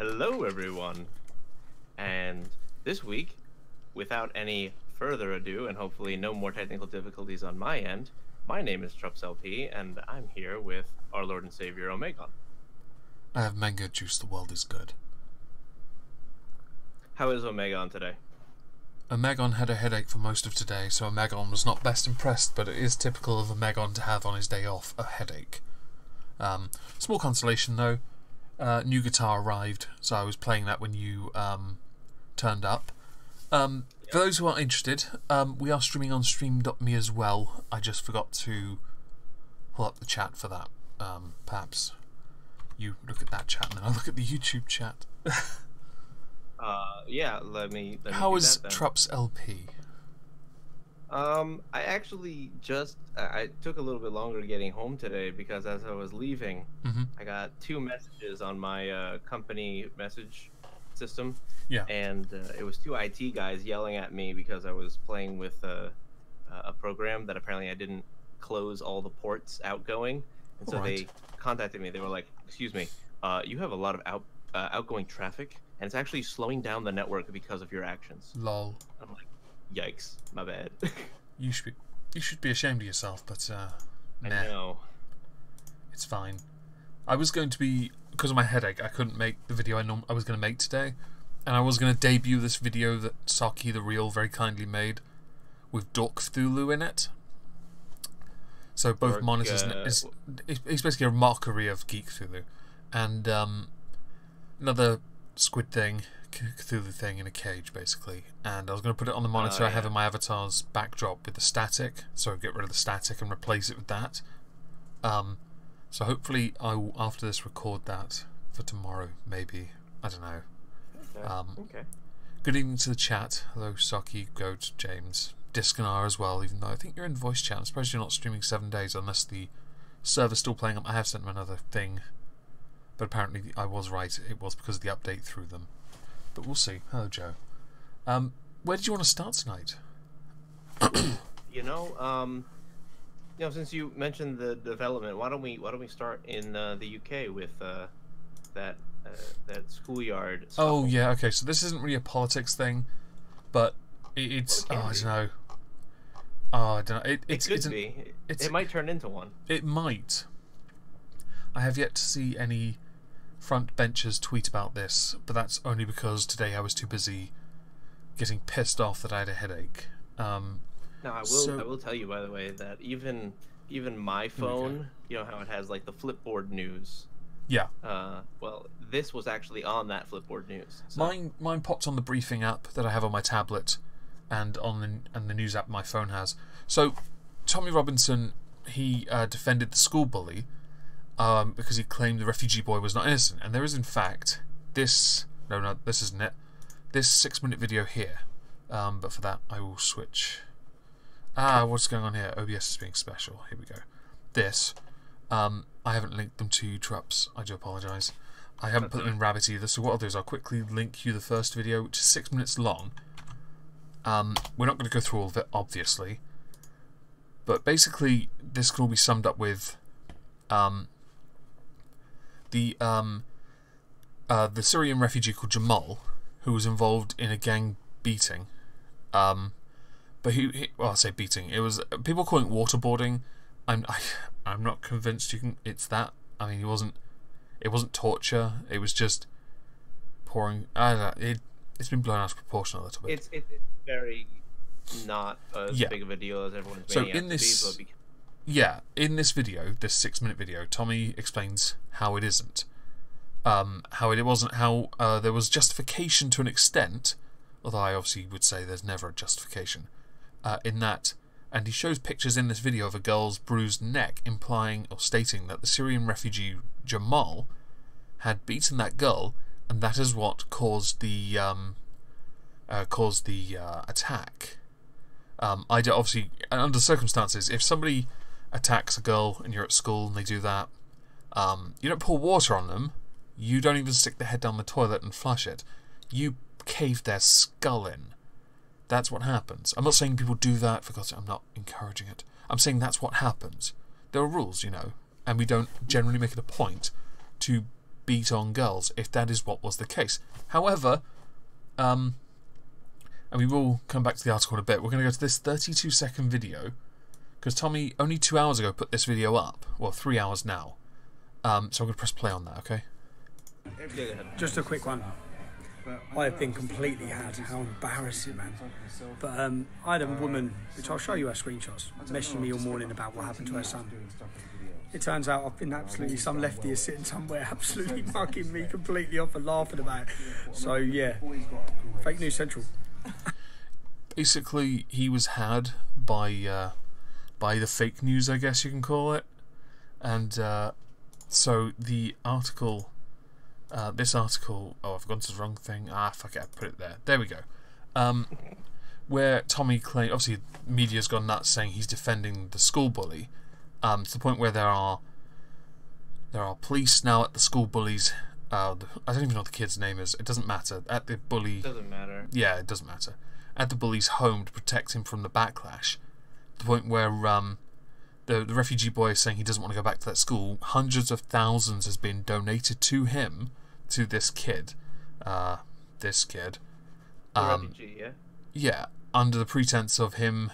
Hello, everyone. And this week, without any further ado, and hopefully no more technical difficulties on my end, my name is TrupsLP, and I'm here with our Lord and Savior, Omegon. I have mango juice, the world is good. How is Omegon today? Omegon had a headache for most of today, so Omegon was not best impressed, but it is typical of Omegon to have on his day off a headache. Small consolation though, new guitar arrived, so I was playing that when you turned up. For those who are interested, we are streaming on stream.me as well. I just forgot to pull up the chat for that. Perhaps you look at that chat and then I'll look at the YouTube chat. Yeah, let me How do is that then. TrupsLP? I actually I took a little bit longer getting home today because as I was leaving, I got 2 messages on my company message system. Yeah. And it was 2 IT guys yelling at me because I was playing with a program that apparently I didn't close all the ports outgoing. And so they contacted me. They were like, "Excuse me, you have a lot of outgoing traffic, and it's actually slowing down the network because of your actions." Lol. I'm like, "Yikes, my bad." You should be ashamed of yourself, but I nah, know. it's fine. I was going to be, because of my headache, I couldn't make the video I was going to make today, and I was going to debut this video that Saki the Real very kindly made with Dork Cthulhu in it. So both monitors, it's basically a mockery of Geek Cthulhu, and another squid thing, Cthulhu thing in a cage, basically. And I was going to put it on the monitor I have in my avatar's backdrop with the static, so get rid of the static and replace it with that. So hopefully I will, after this, record that for tomorrow, maybe. I don't know. Okay. Good evening to the chat. Hello, Saki, Goat, James, Discanar as well, even though I think you're in voice chat. I'm surprised you're not streaming 7 days unless the server's still playing up. I have sent them another thing, but apparently I was right. It was because of the update through them. But we'll see. Hello, Joe. Where did you want to start tonight? Since you mentioned the development, why don't we start in the UK with that schoolyard stuff? Oh yeah, okay. So this isn't really a politics thing, but it's I don't know. I don't know. It could be. It might turn into one. It might. I have yet to see any front benchers tweet about this, but that's only because today I was too busy getting pissed off that I had a headache. Now I will tell you, by the way, that even my phone, you know how it has like the Flipboard news. Yeah. Well, this was actually on that Flipboard news. So. Mine popped on the briefing app that I have on my tablet, and on the news app my phone has. So, Tommy Robinson, he defended the school bully because he claimed the refugee boy was not innocent, and there is in fact this. No, this isn't it. This 6-minute video here. But for that, I will switch. What's going on here? OBS is being special. Here we go. This. I haven't linked them to Trups. I do apologise. I haven't put them in Rabbit either, so what I'll do is I'll quickly link you the first video, which is 6 minutes long. We're not going to go through all of it, obviously. But basically, this can all be summed up with the Syrian refugee called Jamal, who was involved in a gang beating. But well, I say beating. It was people calling it waterboarding. I'm not convinced it's that. I mean, it wasn't torture. It was just pouring. I don't know. It's been blown out of proportion a little bit. It's very not as big of a deal as everyone's making it to be. Yeah, in this video, this 6-minute video, Tommy explains how it isn't. How it wasn't. How there was justification to an extent, although I obviously would say there's never a justification in that. And he shows pictures in this video of a girl's bruised neck, implying or stating that the Syrian refugee Jamal had beaten that girl, and that is what caused the attack. Obviously, under circumstances, if somebody attacks a girl and you're at school and they do that, you don't pour water on them. You don't even stick their head down the toilet and flush it. You cave their skull in. That's what happens. I'm not saying people do that, for God's sake, I'm not encouraging it. I'm saying that's what happens. There are rules, you know, and we don't generally make it a point to beat on girls, if that is what was the case. However, and we will come back to the article in a bit, we're going to go to this 32-second video, because Tommy, only 2 hours ago, put this video up. Well, 3 hours now. So I'm going to press play on that, okay? Just a quick one. I've been completely had. How embarrassing, man. But I had a woman, which I'll show you her screenshots, messaging me all morning about what happened to her son. It turns out I've been absolutely, some lefty is sitting somewhere absolutely mugging me completely off and laughing about it. So yeah, fake news central. Basically, he was had by the fake news, I guess you can call it. And so the article, this article, oh, I've gone to the wrong thing. Ah, fuck it, I put it there. There we go. Where Tommy claimed, obviously, media's gone nuts saying he's defending the school bully, to the point where there are police now at the school bullies. I don't even know what the kid's name is. It doesn't matter. At the bully, Doesn't matter. yeah, it doesn't matter. At the bully's home to protect him from the backlash. To the point where the refugee boy is saying he doesn't want to go back to that school. Hundreds of thousands has been donated to him, to this kid. The refugee, yeah? Yeah, under the pretense of him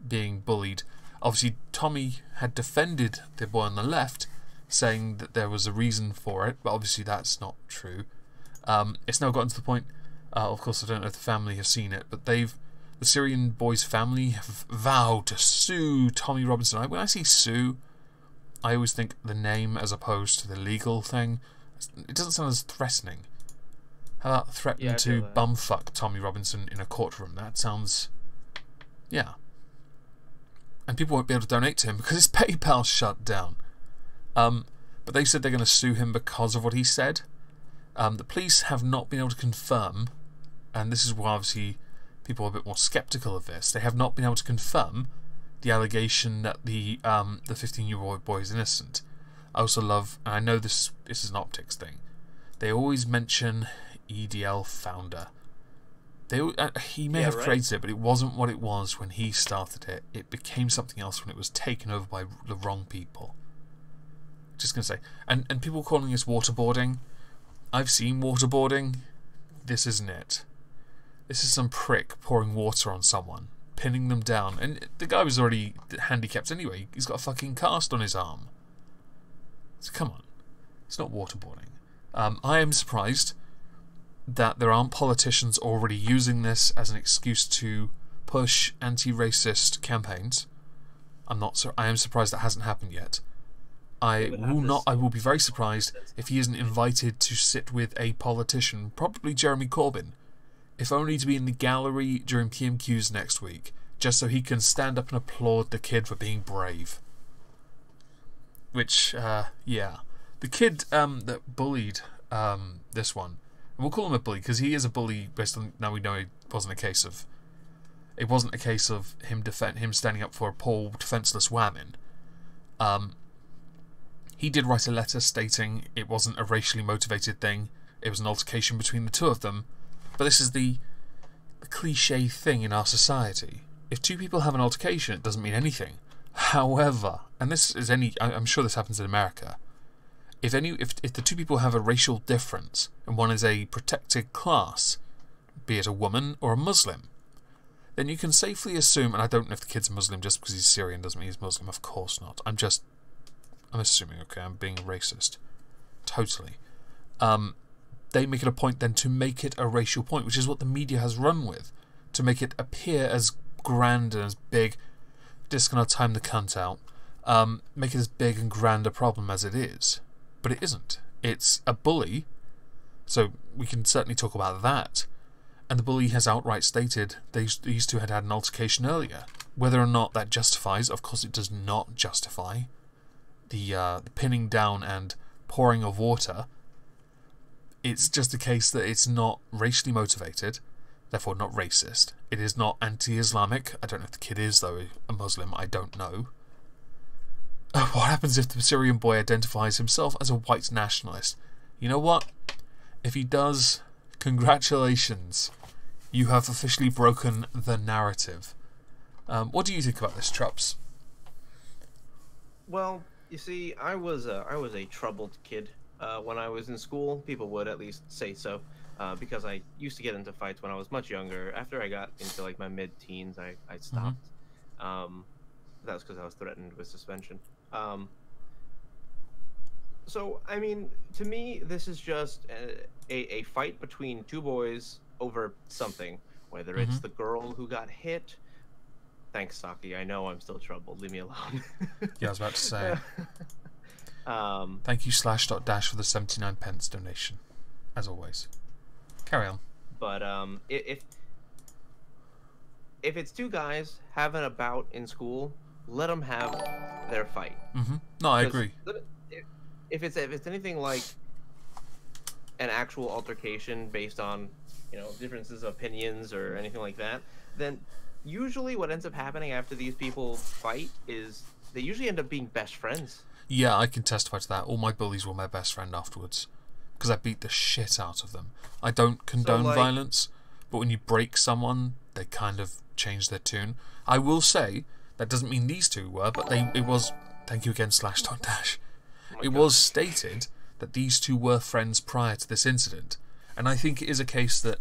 being bullied. Obviously, Tommy had defended the boy on the left, saying that there was a reason for it, but obviously that's not true. It's now gotten to the point, of course I don't know if the family have seen it, but the Syrian boy's family have vowed to sue Tommy Robinson. When I see sue, I always think the name as opposed to the legal thing. It doesn't sound as threatening. How about threatening to bumfuck Tommy Robinson in a courtroom? That sounds... yeah. And people won't be able to donate to him because his PayPal's shut down. But they said they're going to sue him because of what he said. The police have not been able to confirm, and this is why obviously people are a bit more sceptical of this. They have not been able to confirm the allegation that the 15-year-old boy is innocent. I also love, and I know this is an optics thing, they always mention EDL founder. He may have created it, but it wasn't what it was when he started it. It became something else when it was taken over by the wrong people. Just going to say. And people calling this waterboarding. I've seen waterboarding. This isn't it. This is some prick pouring water on someone, pinning them down. And the guy was already handicapped anyway. He's got a fucking cast on his arm. So come on. It's not waterboarding. I am surprised that there aren't politicians already using this as an excuse to push anti-racist campaigns. I am surprised that hasn't happened yet. I will be very surprised if he isn't invited to sit with a politician, probably Jeremy Corbyn, if only to be in the gallery during PMQs next week, just so he can stand up and applaud the kid for being brave. Which, yeah. The kid that bullied this one, and we'll call him a bully because he is a bully based on, now we know it wasn't a case of him standing up for a poor defenceless woman. He did write a letter stating it wasn't a racially motivated thing, it was an altercation between the two of them. But this is the cliche thing in our society. If two people have an altercation, it doesn't mean anything. However, and this is I'm sure this happens in America, if the two people have a racial difference and one is a protected class, be it a woman or a Muslim, then you can safely assume, and I don't know if the kid's Muslim just because he's Syrian doesn't mean he's Muslim, of course not. I'm assuming, okay, I'm being racist. Totally. They make it a point then to make it a racial point, which is what the media has run with, to make it appear as grand and as big. Just gonna time the cunt out. Make it as big and grand a problem as it is. But it isn't. It's a bully, so we can certainly talk about that. And the bully has outright stated these two had an altercation earlier. Whether or not that justifies, of course it does not justify the pinning down and pouring of water. It's just a case that it's not racially motivated, therefore not racist. It is not anti-Islamic. I don't know if the kid is, though, a Muslim. I don't know. What happens if the Syrian boy identifies himself as a white nationalist? You know what? If he does, congratulations. You have officially broken the narrative. What do you think about this, Trups? Well, you see, I was a troubled kid when I was in school. People would at least say so, because I used to get into fights when I was much younger. After I got into like my mid-teens, I stopped. That was because I was threatened with suspension. So, I mean, to me, this is just a fight between two boys over something. Whether it's the girl who got hit. Thanks, Saki. I know I'm still troubled. Leave me alone. Yeah, I was about to say. Thank you, /dash, for the 79 pence donation. As always. Carry on. But if it's two guys having a bout in school, let them have their fight. No, I agree. If it's anything like an actual altercation based on, you know, differences of opinions or anything like that, then usually what ends up happening after these people fight is they usually end up being best friends. Yeah, I can testify to that. All my bullies were my best friend afterwards because I beat the shit out of them. I don't condone violence, but when you break someone, they kind of change their tune. I will say that doesn't mean these two were, but it was. Thank you again, /dash. It was stated that these two were friends prior to this incident, and I think it is a case that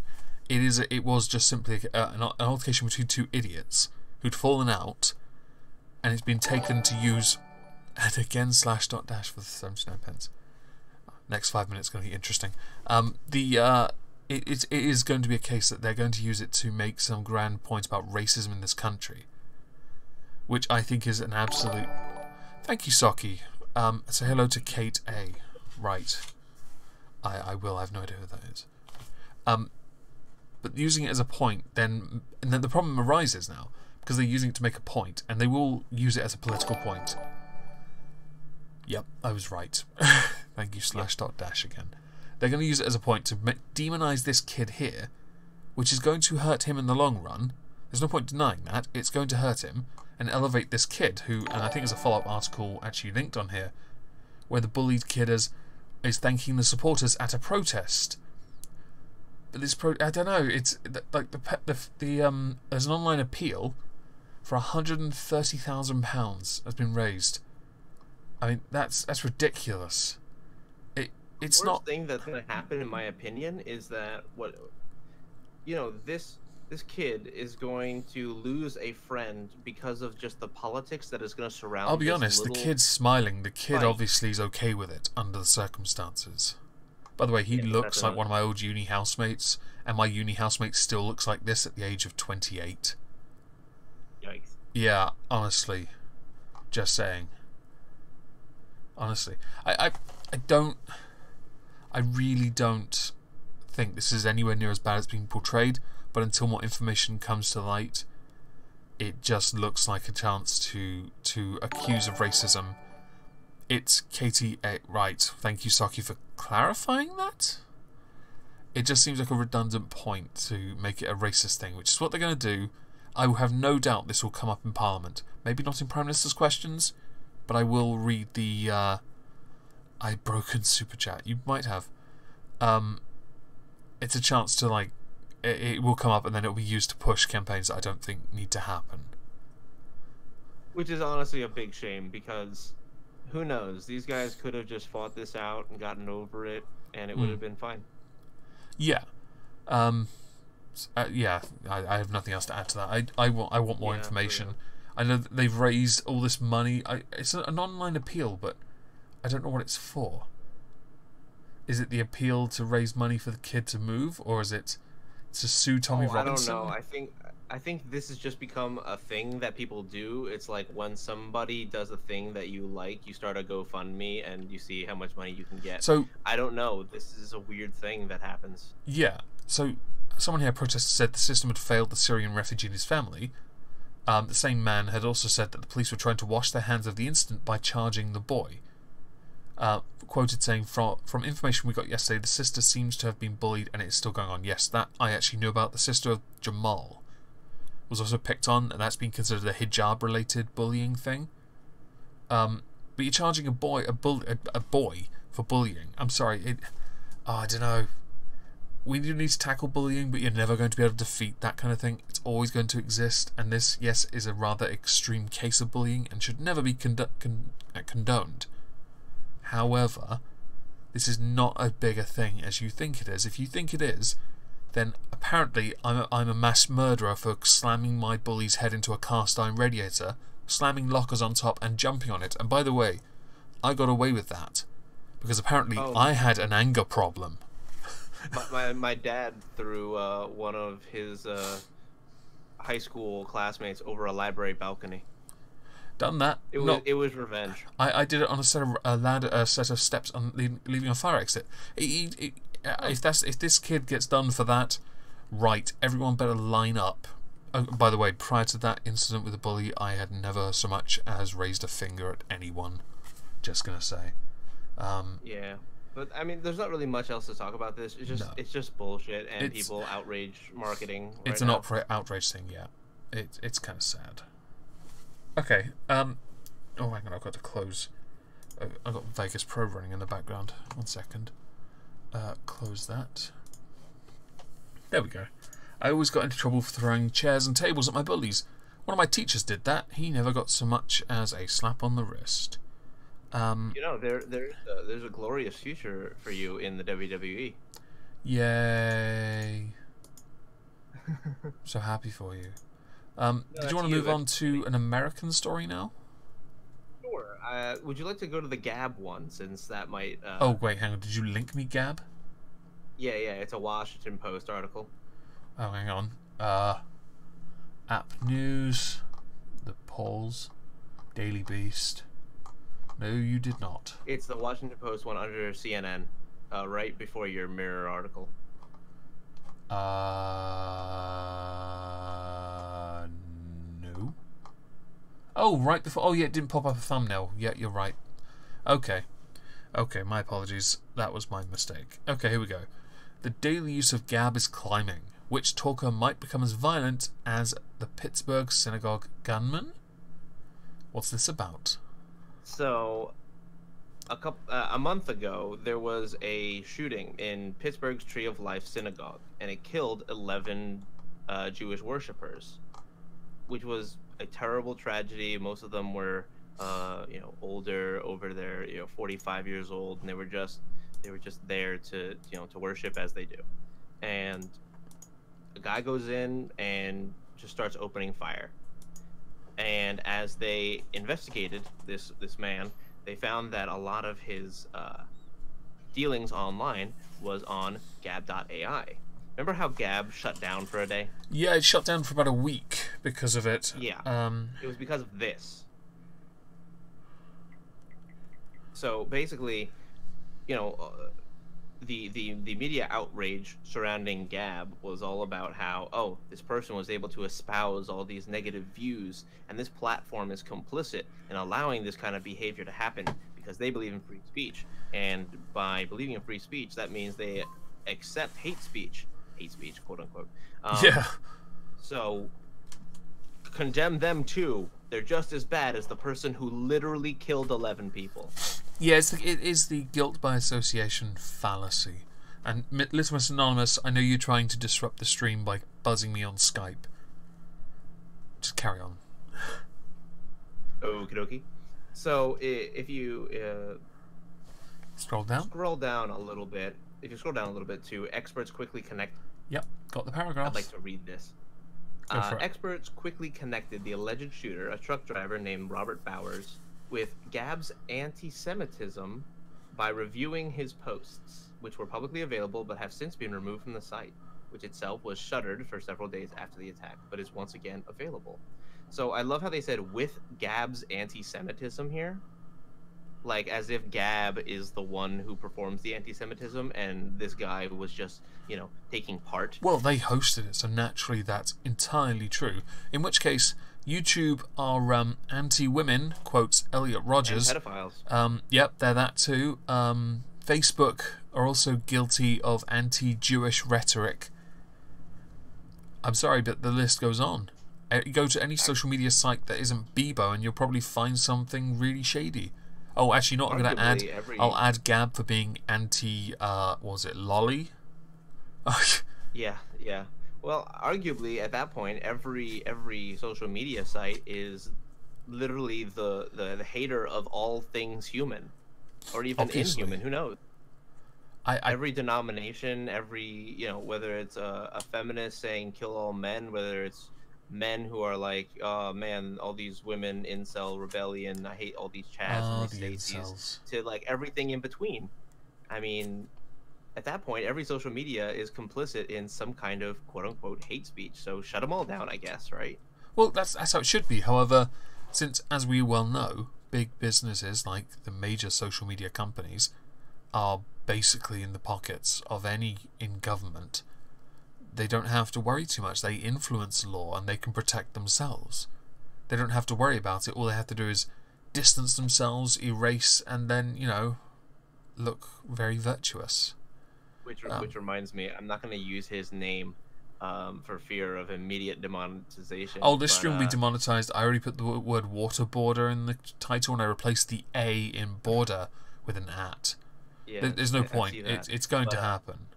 it was just simply an altercation between two idiots who'd fallen out, and it's been taken to use. And again, /dash for the 79 pence. Next 5 minutes is going to be interesting. It is going to be a case that they're going to use it to make some grand point about racism in this country, which I think is an absolute. Thank you, Saki. Say hello to Kate A. Right. I will. I have no idea who that is. But using it as a point, and then the problem arises now because they're using it to make a point, and they will use it as a political point. Yep, I was right. Thank you, /dash again. They're going to use it as a point to demonize this kid here, which is going to hurt him in the long run. There's no point denying that. It's going to hurt him and elevate this kid who, and I think there's a follow-up article actually linked on here, where the bullied kid is thanking the supporters at a protest. But this I don't know. It's like there's an online appeal for £130,000 has been raised. I mean, that's ridiculous. It's the not. Worst thing that's going to happen, in my opinion, is that this kid is going to lose a friend because of just the politics that is going to surround. I'll be honest. The kid's smiling. The kid fight. Obviously is okay with it under the circumstances. By the way, he looks like one of my old uni housemates, and my uni housemate still looks like this at the age of 28. Yikes. Yeah, honestly, just saying. Honestly, I really don't think this is anywhere near as bad as being portrayed, but until more information comes to light, it just looks like a chance to accuse of racism. It's Katie, right, thank you, Saki, for clarifying that. It just seems like a redundant point to make it a racist thing, which is what they're going to do. I have no doubt this will come up in Parliament. Maybe not in Prime Minister's questions, but I will read the I've broken super chat. You might have. It's a chance to, like, it will come up and then it will be used to push campaigns that I don't think need to happen. Which is honestly a big shame, because who knows? These guys could have just fought this out and gotten over it, and it would have been fine. Yeah. Yeah, I have nothing else to add to that. I want more information. I know that they've raised all this money. It's an online appeal, but I don't know what it's for. Is it the appeal to raise money for the kid to move, or is it to sue Tommy Robinson? I don't know. I think this has just become a thing that people do. It's like when somebody does a thing that you like, you start a GoFundMe and you see how much money you can get. So I don't know. This is a weird thing that happens. Yeah. So someone here protested said the system had failed the Syrian refugee and his family. The same man had also said that the police were trying to wash their hands of the incident by charging the boy. Quoted saying, from information we got yesterday, the sister seems to have been bullied and it's still going on. Yes, that I actually knew about. The sister of Jamal was also picked on, and that's been considered a hijab-related bullying thing. But you're charging a boy for bullying. I'm sorry. I don't know. We do need to tackle bullying, but you're never going to be able to defeat that kind of thing. It's always going to exist, and this, yes, is a rather extreme case of bullying and should never be condoned. However, This is not as big a thing as you think it is. If you think it is, then apparently I'm a mass murderer for slamming my bully's head into a cast iron radiator, slamming lockers on top and jumping on it. And by the way, I got away with that because apparently I had an anger problem. My dad threw one of his high school classmates over a library balcony. Done that. It was revenge. I did it on a set of steps on leaving a fire exit. If this kid gets done for that, right? Everyone better line up. Oh, by the way, prior to that incident with the bully, I had never so much as raised a finger at anyone. Just gonna say. Yeah, but I mean, there's not really much else to talk about this. It's just bullshit, and people outrage marketing. It's an outrage thing, yeah. It's kind of sad. Okay. Oh, hang on, I've got to close. I've got Vegas Pro running in the background. 1 second. Close that. There we go. I always got into trouble for throwing chairs and tables at my bullies. One of my teachers did that. He never got so much as a slap on the wrist. You know, there's a glorious future for you in the WWE. Yay! So happy for you. Did you want to move on to an American story now? Sure. Would you like to go to the Gab one, since that might... Oh, wait, hang on. Did you link me, Gab? Yeah, it's a Washington Post article. Oh, hang on. App News, The Polls, Daily Beast. No, you did not. It's the Washington Post one under CNN, right before your Mirror article. No. Oh, right before. Oh, yeah, it didn't pop up a thumbnail. Yeah, you're right. Okay. Okay, my apologies. That was my mistake. Okay, here we go. The daily use of Gab is climbing. Which talker might become as violent as the Pittsburgh synagogue gunman? What's this about? So, a month ago, there was a shooting in Pittsburgh's Tree of Life synagogue, and it killed 11 Jewish worshippers, which was a terrible tragedy. Most of them were, older, over their 45 years old, and they were just there to to worship as they do. And a guy goes in and just starts opening fire. And as they investigated this man, they found that a lot of his dealings online was on Gab.ai. Remember how Gab shut down for a day? Yeah, it shut down for about a week because of it. Yeah, it was because of this. So basically, the media outrage surrounding Gab was all about how, this person was able to espouse all these negative views, and this platform is complicit in allowing this kind of behavior to happen because they believe in free speech. And by believing in free speech, that means they accept hate speech, quote unquote. Yeah. So condemn them too. They're just as bad as the person who literally killed 11 people. Yeah, it is the guilt by association fallacy. And Litmus Anonymous, I know you're trying to disrupt the stream by buzzing me on Skype. Just carry on. Okie dokie. So if you scroll down a little bit. If you scroll down a little bit to experts quickly connect. Yep, got the paragraph. I'd like to read this. Experts quickly connected the alleged shooter, a truck driver named Robert Bowers, with Gab's anti-Semitism by reviewing his posts, which were publicly available but have since been removed from the site, which itself was shuttered for several days after the attack, but is once again available. So I love how they said with Gab's anti-Semitism here, like as if Gab is the one who performs the anti-Semitism and this guy was just, taking part. Well, they hosted it, so naturally that's entirely true. In which case, YouTube are anti-women, quotes Elliot Rogers. And pedophiles. Yep, they're that too. Facebook are also guilty of anti-Jewish rhetoric. I'm sorry, but the list goes on. Go to any social media site that isn't Bebo and you'll probably find something really shady. Oh, actually, not. I'm going to add... I'll add Gab for being anti... was it Lolly? Yeah. Well, arguably, at that point, every social media site is literally the hater of all things human. Or even Obviously. inhuman, who knows? every denomination, every whether it's a feminist saying kill all men, whether it's men who are like, oh man, all these women incel rebellion, I hate all these Chads and these Stacys, to like everything in between. I mean, at that point, every social media is complicit in some kind of quote unquote hate speech. So shut them all down, I guess, right? Well, that's how it should be. However, since, as we well know, big businesses like the major social media companies are basically in the pockets of any in government, they don't have to worry too much. They influence law and they can protect themselves. They don't have to worry about it. All they have to do is distance themselves, erase, and then, look very virtuous. Which reminds me, I'm not going to use his name for fear of immediate demonetization. Oh, this stream will be demonetized. I already put the word waterboarder in the title, and I replaced the A in border with an at. Yeah, there's no point. It's going to happen.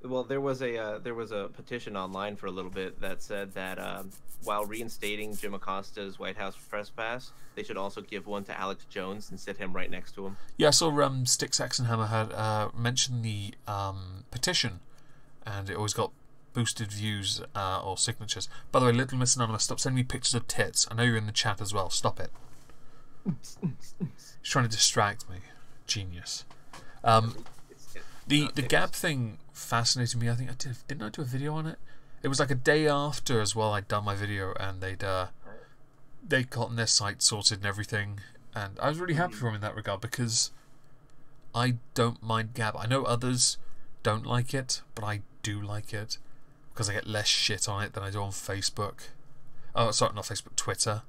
Well, there was a petition online for a little bit that said that while reinstating Jim Acosta's White House press pass, they should also give one to Alex Jones and sit him right next to him. Yeah, I saw Sticks X and Hammer had mentioned the petition, and it always got boosted views or signatures. By the way, Little Miss Anonymous, stop sending me pictures of tits. I know you're in the chat as well. Stop it. He's trying to distract me. Genius. The Gab thing fascinated me. I think didn't I do a video on it? It was like a day after as well I'd done my video, and they'd gotten their site sorted and everything, and I was really happy for them in that regard, because I don't mind Gab. I know others don't like it, but I do like it because I get less shit on it than I do on Facebook. Oh, sorry, not Facebook, Twitter.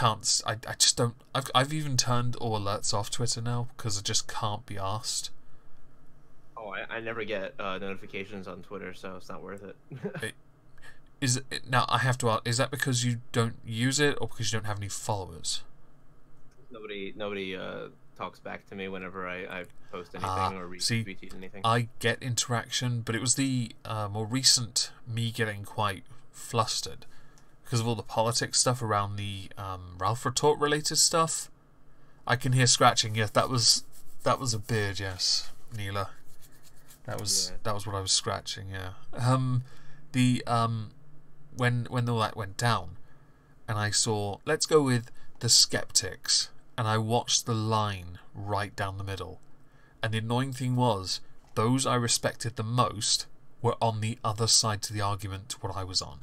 I just don't. I've even turned all alerts off Twitter now because I just can't be arsed. Oh, I never get notifications on Twitter, so it's not worth it. Now I have to ask: is that because you don't use it, or because you don't have any followers? Nobody talks back to me whenever I post anything or retweet anything. I get interaction, but it was the more recent me getting quite flustered because of all the politics stuff around the Ralph Retort related stuff. I can hear scratching. Yes, that was a beard. Yes, Neela. That was what I was scratching. Yeah. When all that went down, and I saw, let's go with the skeptics, and I watched the line right down the middle, and the annoying thing was those I respected the most were on the other side to the argument to what I was on,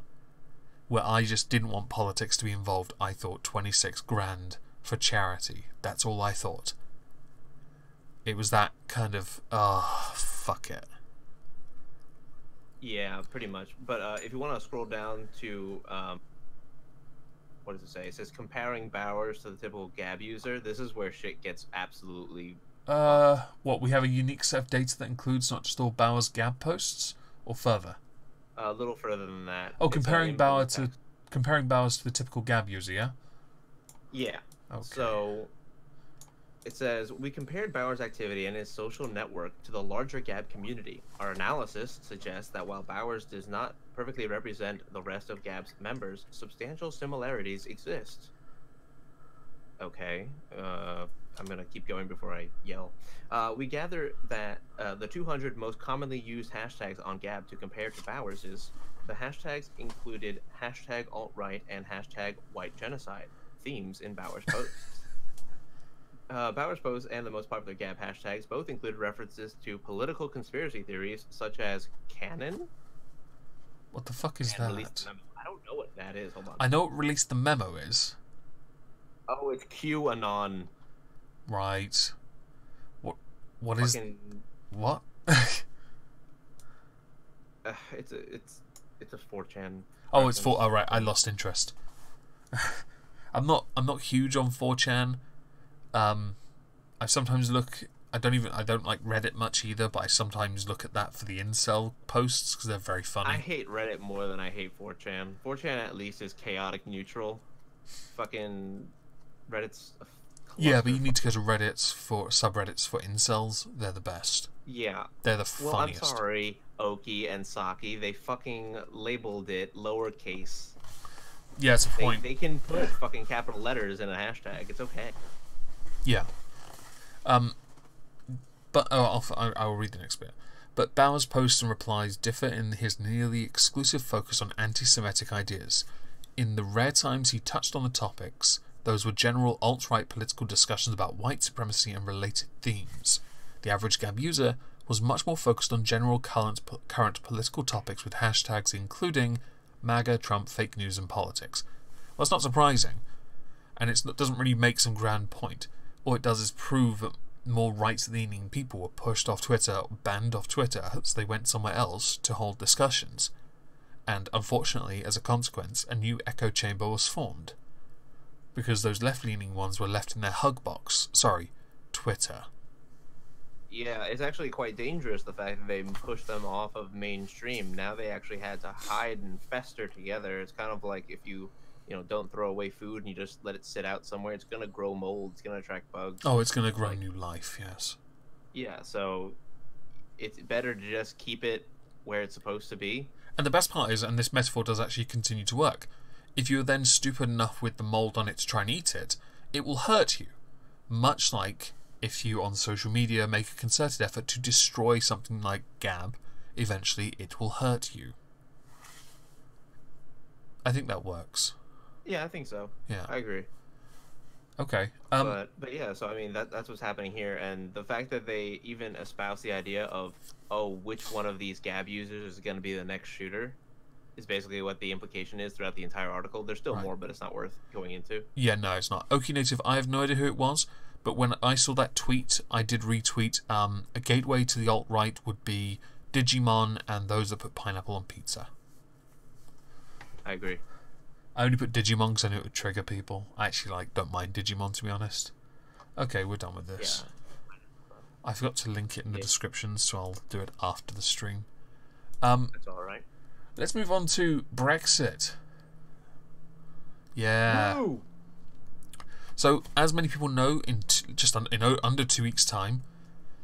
where I just didn't want politics to be involved. I thought 26 grand for charity. That's all I thought. It was that kind of, fuck it. Yeah, pretty much. But if you want to scroll down to, what does it say? It says comparing Bowers to the typical Gab user. This is where shit gets absolutely... What, we have a unique set of data that includes not just all Bowers Gab posts, or further? A little further than that. Oh, comparing Bowers to the typical Gab user, yeah? Yeah. Okay. So it says, we compared Bowers' activity and his social network to the larger Gab community. Our analysis suggests that while Bowers does not perfectly represent the rest of Gab's members, substantial similarities exist. Okay. I'm going to keep going before I yell. We gather that the 200 most commonly used hashtags on Gab to compare to Bowers's, the hashtags included hashtag alt-right and hashtag white genocide themes in Bowers' posts. Bowers' posts and the most popular Gab hashtags both included references to political conspiracy theories such as canon. What the fuck is that? I don't know what that is. Hold on. I know what Release the Memo is. Oh, it's QAnon. Right. What is... What? It's a 4chan. Oh, it's 4... Oh, right. I lost interest. I'm not huge on 4chan. I sometimes look... I don't like Reddit much either, but I sometimes look at that for the incel posts because they're very funny. I hate Reddit more than I hate 4chan. 4chan at least is chaotic neutral. Fucking Reddit's a yeah, but you need to go to Reddit's for subreddits for incels. They're the best. Yeah. They're the funniest. Well, I'm sorry, Oki and Saki. They fucking labeled it lowercase. Yeah, it's a point. They can put fucking capital letters in a hashtag. It's okay. Yeah. But I'll read the next bit. But Bauer's posts and replies differ in his nearly exclusive focus on anti-Semitic ideas. In the rare times he touched on the topics, those were general alt-right political discussions about white supremacy and related themes. The average Gab user was much more focused on general current political topics with hashtags including MAGA, Trump, fake news and politics. Well, it's not surprising, and it doesn't really make some grand point. All it does is prove that more right-leaning people were pushed off Twitter, banned off Twitter, so they went somewhere else to hold discussions. And unfortunately, as a consequence, a new echo chamber was formed. Because those left-leaning ones were left in their hug box. Sorry, Twitter. Yeah, it's actually quite dangerous, the fact that they pushed them off of mainstream. Now they actually had to hide and fester together. It's kind of like if you don't throw away food and you just let it sit out somewhere, it's going to grow mold, it's going to attract bugs. Oh, it's going to grow new life, yes. Yeah, so it's better to just keep it where it's supposed to be. And the best part is, and this metaphor does actually continue to work, if you're then stupid enough with the mold on it to try and eat it, it will hurt you. Much like if you on social media make a concerted effort to destroy something like Gab, eventually it will hurt you. I think that works. Yeah, I think so. Yeah, I agree. Okay. But yeah, so I mean that's what's happening here, and the fact that they even espouse the idea of which one of these Gab users is going to be the next shooter is basically what the implication is throughout the entire article. There's still more, but it's not worth going into. Yeah, no, it's not. Okie Native, I have no idea who it was, but when I saw that tweet, I did retweet. A gateway to the alt-right would be Digimon and those that put pineapple on pizza. I agree. I only put Digimon because I knew it would trigger people. I actually don't mind Digimon, to be honest. Okay, we're done with this. Yeah. I forgot to link it in the description, so I'll do it after the stream. That's alright. Let's move on to Brexit. Yeah. Woo! So, as many people know, in under 2 weeks' time,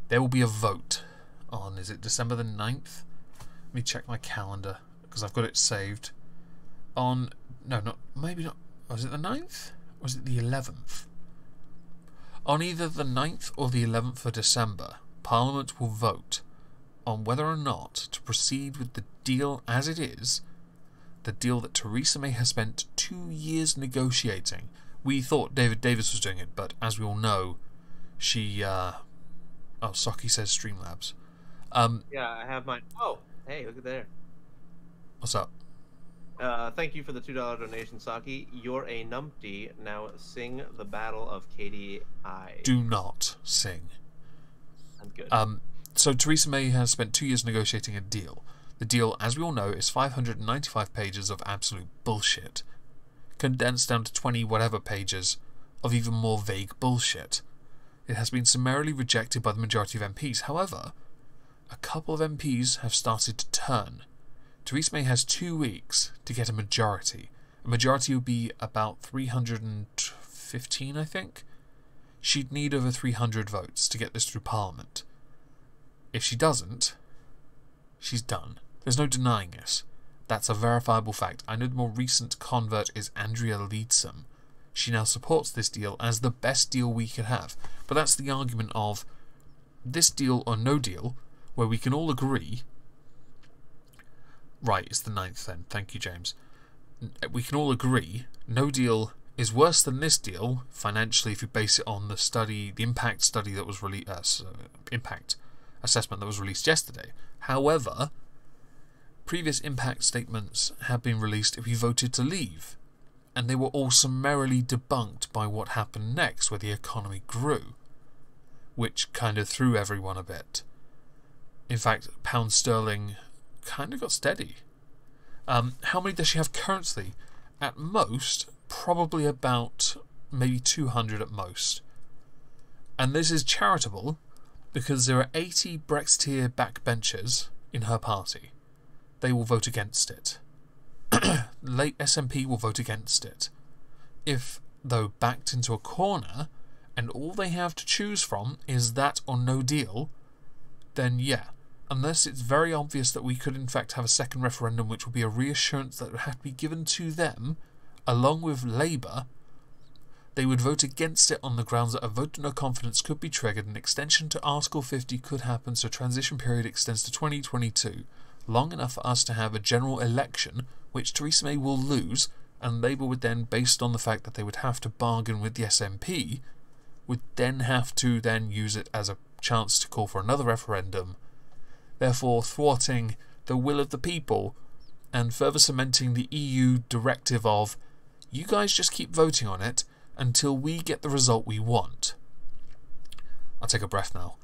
there will be a vote on, is it December the 9th? Let me check my calendar, because I've got it saved. On, no, maybe not, was it the 9th? Or was it the 11th? On either the 9th or the 11th of December, Parliament will vote on whether or not to proceed with the deal as it is, the deal that Theresa May has spent 2 years negotiating. We thought David Davis was doing it, but as we all know, she, Saki says Streamlabs. Yeah, I have mine. Oh, hey, look at there. What's up? Thank you for the $2 donation, Saki. You're a numpty. Now sing the Battle of KDI. Do not sing. I'm good. So Theresa May has spent 2 years negotiating a deal. The deal, as we all know, is 595 pages of absolute bullshit, condensed down to 20 whatever pages of even more vague bullshit. It has been summarily rejected by the majority of MPs. However, a couple of MPs have started to turn. Theresa May has 2 weeks to get a majority. A majority would be about 315, I think. She'd need over 300 votes to get this through Parliament. If she doesn't, she's done. There's no denying this. That's a verifiable fact. I know the more recent convert is Andrea Leadsom. She now supports this deal as the best deal we could have. But that's the argument of this deal or no deal, where we can all agree. Right, it's the 9th then. Thank you, James. We can all agree no deal is worse than this deal financially if you base it on the impact study that was released, impact assessment that was released yesterday. However, previous impact statements have been released if we voted to leave, and they were all summarily debunked by what happened next, where the economy grew, which kind of threw everyone a bit. In fact, pound sterling kind of got steady. How many does she have currently? At most, probably about maybe 200 at most. And this is charitable because there are 80 Brexiteer backbenchers in her party. They will vote against it. Late SNP will vote against it. If, though, backed into a corner and all they have to choose from is that or no deal, then yeah. Unless it's very obvious that we could in fact have a second referendum, which will be a reassurance that would have to be given to them, along with Labour, they would vote against it on the grounds that a vote of no confidence could be triggered, an extension to Article 50 could happen, so transition period extends to 2022, long enough for us to have a general election, which Theresa May will lose, and Labour would then, based on the fact that they would have to bargain with the SNP, would then have to then use it as a chance to call for another referendum, therefore thwarting the will of the people and further cementing the EU directive of, you guys just keep voting on it until we get the result we want. I'll take a breath now.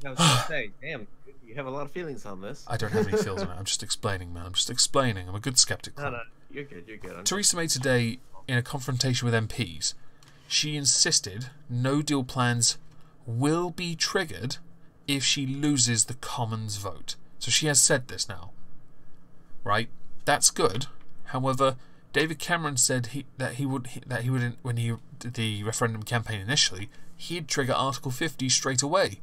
I was going to say, damn, you have a lot of feelings on this. I don't have any feels on it. I'm just explaining, man. I'm just explaining. I'm a good skeptic. No, you're good. You're good. Theresa May today, in a confrontation with MPs, she insisted no deal plans will be triggered if she loses the Commons vote. So she has said this now, right? That's good. However, David Cameron said that he would when he did the referendum campaign initially, he'd trigger Article 50 straight away.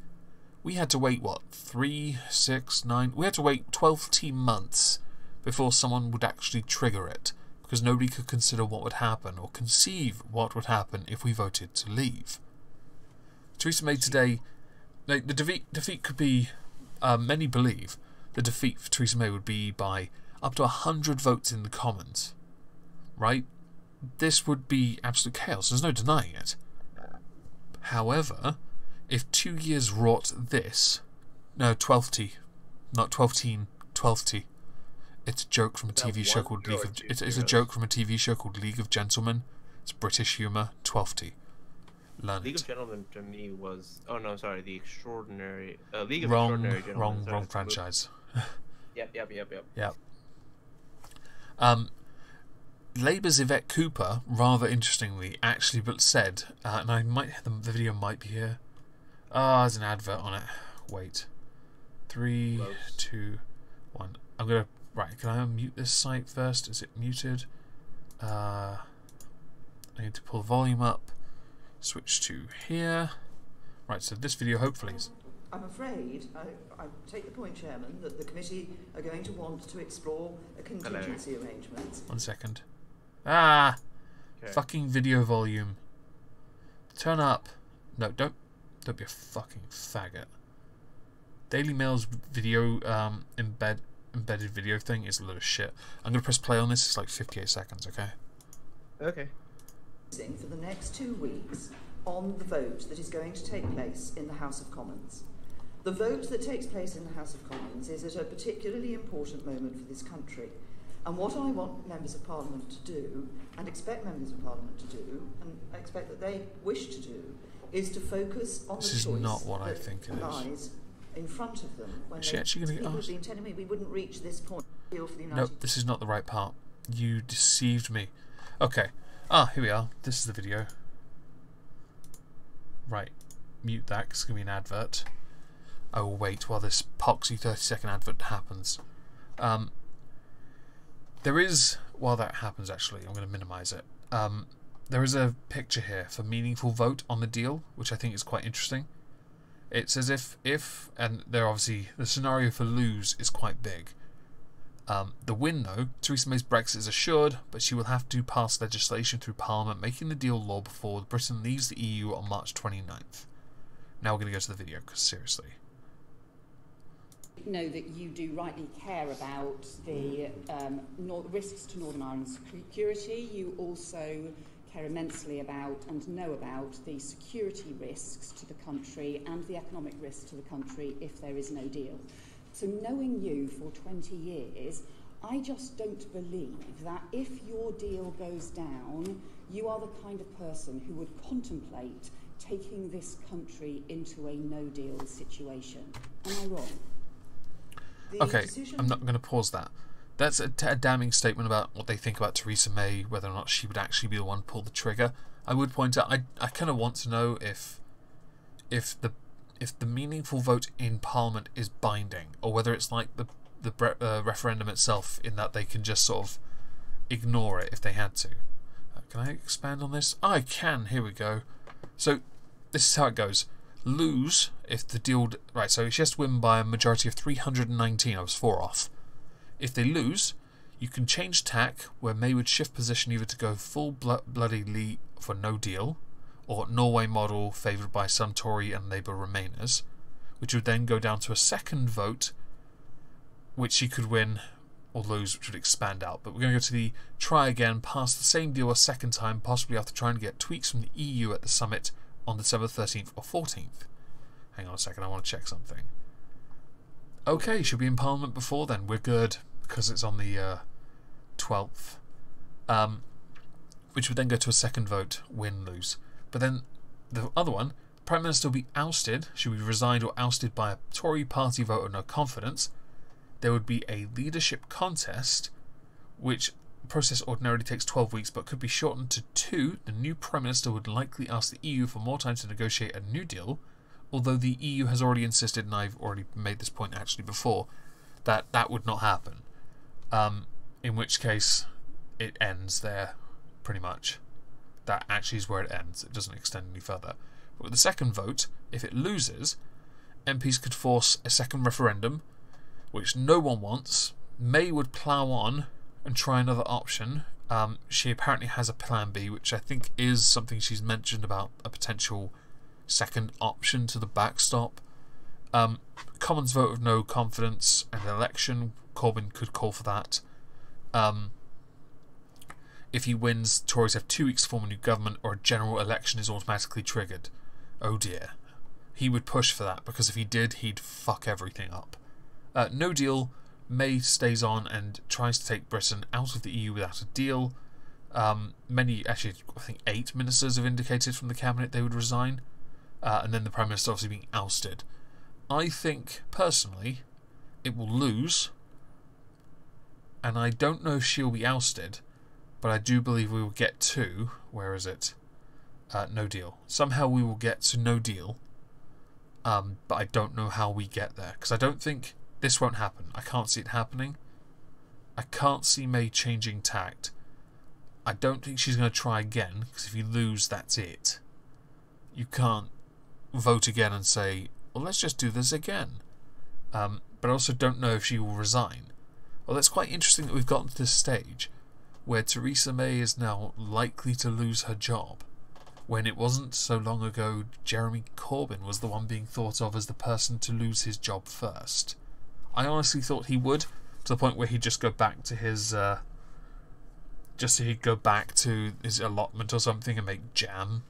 We had to wait what 3, 6, 9. We had to wait 12 months before someone would actually trigger it, because nobody could consider what would happen or conceive what would happen if we voted to leave. Theresa May today, like, the defeat could be, many believe, the defeat for Theresa May would be by up to 100 votes in the Commons. Right? This would be absolute chaos. There's no denying it. However, if 2 years wrought this, no, 12T, not 12teen, 12T. It's a joke from a TV show called League of. It's a joke from a TV show called League of Gentlemen. It's British humour. 12T. Learn League it. of Gentlemen to me was. Oh no, sorry. The Extraordinary. League of Wrong, Extraordinary Gentlemen. wrong franchise. Yep. Labour's Yvette Cooper, rather interestingly, actually said, and I might the video might be here. There's an advert on it. Wait. 3, 2, 1. I'm gonna. Right, can I unmute this site first? Is it muted? I need to pull the volume up. Switch to here. Right, so this video hopefully is... I'm afraid, I take the point, Chairman, that the committee are going to want to explore a contingency arrangement. 1 second. Okay. Fucking video volume. Turn up. No, don't be a fucking faggot. Daily Mail's video embedded video thing is a load of shit. I'm going to press play on this. It's like 58 seconds, okay? Okay. For the next 2 weeks on the vote that is going to take place in the House of Commons. The vote that takes place in the House of Commons is at a particularly important moment for this country. And what I want members of Parliament to do, and expect members of Parliament to do, and I expect that they wish to do, is to focus on the choice this is not what I think it lies in front of them. When is she actually going to get asked? People have been telling me we wouldn't reach this point. For the United Nope, this is not the right part. You deceived me. Okay. Here we are. This is the video. Right. Mute that because it's going to be an advert. I will wait while this poxy 30-second advert happens. There is... While that happens, actually, I'm going to minimise it. There is a picture here for meaningful vote on the deal, which I think is quite interesting. It's as if and they're obviously... The scenario for lose is quite big. The win, though, Theresa May's Brexit is assured, but she will have to pass legislation through Parliament making the deal law before Britain leaves the EU on March 29th. Now we're going to go to the video, because seriously. Know that you do rightly care about the risks to Northern Ireland's security. You also care immensely about and know about the security risks to the country and the economic risks to the country if there is no deal. So knowing you for 20 years, I just don't believe that if your deal goes down, you are the kind of person who would contemplate taking this country into a no-deal situation. Am I wrong? Okay, I'm not going to pause that. That's a damning statement about what they think about Theresa May, whether or not she would actually be the one to pull the trigger. I would point out, I kind of want to know if the meaningful vote in Parliament is binding, or whether it's like the referendum itself, in that they can just sort of ignore it if they had to. Can I expand on this? Oh, I can. Here we go. So this is how it goes. Lose if the deal... Right, so she has to win by a majority of 319. I was 4 off. If they lose, You can change tack, where May would shift position either to go full bloody for no deal, or Norway model favoured by some Tory and Labour Remainers, which would then go down to a second vote, which she could win or lose, which would expand out. But we're going to go to the try again, pass the same deal a second time, possibly after trying to get tweaks from the EU at the summit on December 13th or 14th. Hang on a second, I want to check something. Okay, she'll be in Parliament before then. We're good, because it's on the 12th. Which would then go to a second vote, win, lose. But then the other one, Prime Minister will be ousted, she will be resigned or ousted by a Tory party vote of no confidence. There would be a leadership contest, which process ordinarily takes 12 weeks but could be shortened to 2. The new Prime Minister would likely ask the EU for more time to negotiate a new deal, although the EU has already insisted, and I've already made this point actually before, that that would not happen. In which case, it ends there, pretty much. That actually is where it ends. It doesn't extend any further. But with the second vote, if it loses, MPs could force a second referendum, which no one wants. May would plough on and try another option. She apparently has a plan B, which I think is something she's mentioned about a potential second option to the backstop. Commons vote of no confidence and an election. Corbyn could call for that. If he wins, Tories have 2 weeks to form a new government, or a general election is automatically triggered. Oh dear. He would push for that, because if he did, he'd fuck everything up. No deal. May stays on and tries to take Britain out of the EU without a deal. Many, actually, I think 8 ministers have indicated from the cabinet they would resign. And then the Prime Minister obviously being ousted. I think, personally, it will lose. And I don't know if she'll be ousted, but I do believe we will get to, where is it? No deal. Somehow we will get to no deal. But I don't know how we get there, because I don't think this won't happen. I can't see it happening. I can't see May changing tact. I don't think she's going to try again, because if you lose, that's it. You can't vote again and say, well, let's just do this again. But I also don't know if she will resign. Well, it's quite interesting that we've gotten to this stage where Theresa May is now likely to lose her job, when it wasn't so long ago Jeremy Corbyn was the one being thought of as the person to lose his job first. I honestly thought he would, to the point where he'd just go back to his allotment or something and make jam.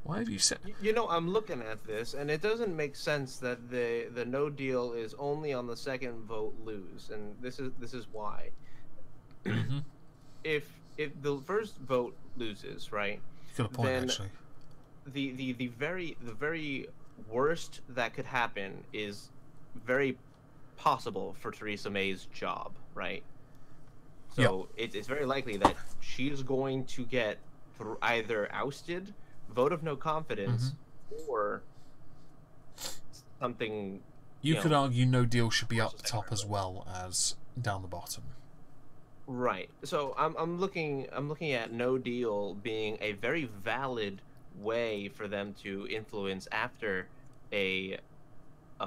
Why have you said? You know, I'm looking at this, and it doesn't make sense that the no deal is only on the second vote lose, and this is why. Mm-hmm. If the first vote loses, right? You've got a point, then actually. The very worst that could happen is very possible for Theresa May's job, right? So it's very likely that she's going to get either ousted, vote of no confidence, or something. You could argue no deal should be up top as well as down the bottom. Right. So I'm looking at no deal being a very valid way for them to influence after a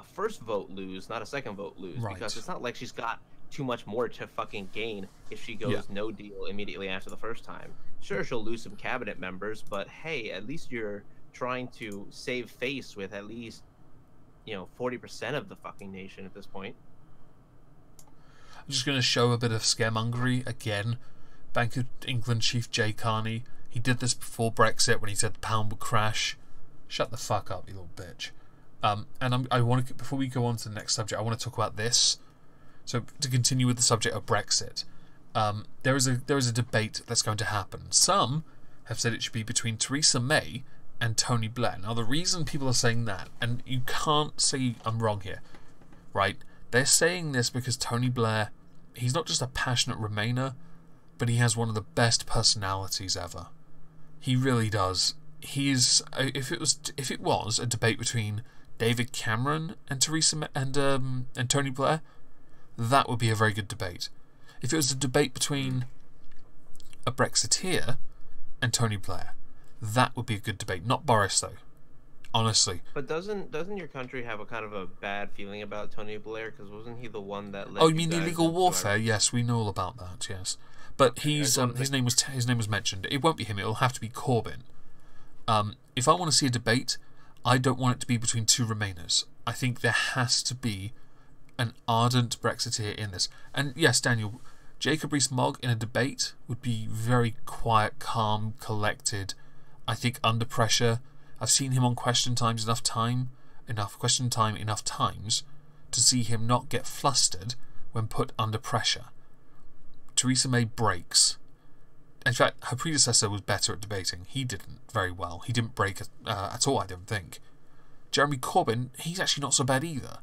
first vote lose, not a second vote lose, right. Because it's not like she's got too much more to fucking gain if she goes no deal immediately after the first time. Sure, she'll lose some cabinet members, but hey, at least you're trying to save face with at least 40% of the fucking nation at this point. I'm just going to show a bit of scaremongery again. Bank of England chief Jay Carney, he did this before Brexit when he said the pound would crash. Shut the fuck up, you little bitch. And I want to, before we go on to the next subject, I want to talk about this. So to continue with the subject of Brexit, there is a debate that's going to happen. Some have said it should be between Theresa May and Tony Blair. Now the reason people are saying that, and you can't say I'm wrong here, right? They're saying this because Tony Blair, he's not just a passionate Remainer, but he has one of the best personalities ever. He really does. He's if it was a debate between David Cameron and and Tony Blair, that would be a very good debate. If it was a debate between a Brexiteer and Tony Blair, that would be a good debate. Not Boris though. honestly. But doesn't your country have a kind of a bad feeling about Tony Blair? Because wasn't he the one that led Oh, you mean illegal warfare? Yes, we know all about that. Yes, but he's his name was mentioned. It won't be him. It'll have to be Corbyn. If I want to see a debate, I don't want it to be between two Remainers. I think there has to be an ardent Brexiteer in this. And yes, Daniel, Jacob Rees-Mogg in a debate would be very quiet, calm, collected. I think under pressure. I've seen him on Question Time enough times to see him not get flustered when put under pressure. Theresa May breaks. In fact, her predecessor was better at debating. He didn't very well. He didn't break at all, I don't think. Jeremy Corbyn, he's actually not so bad either.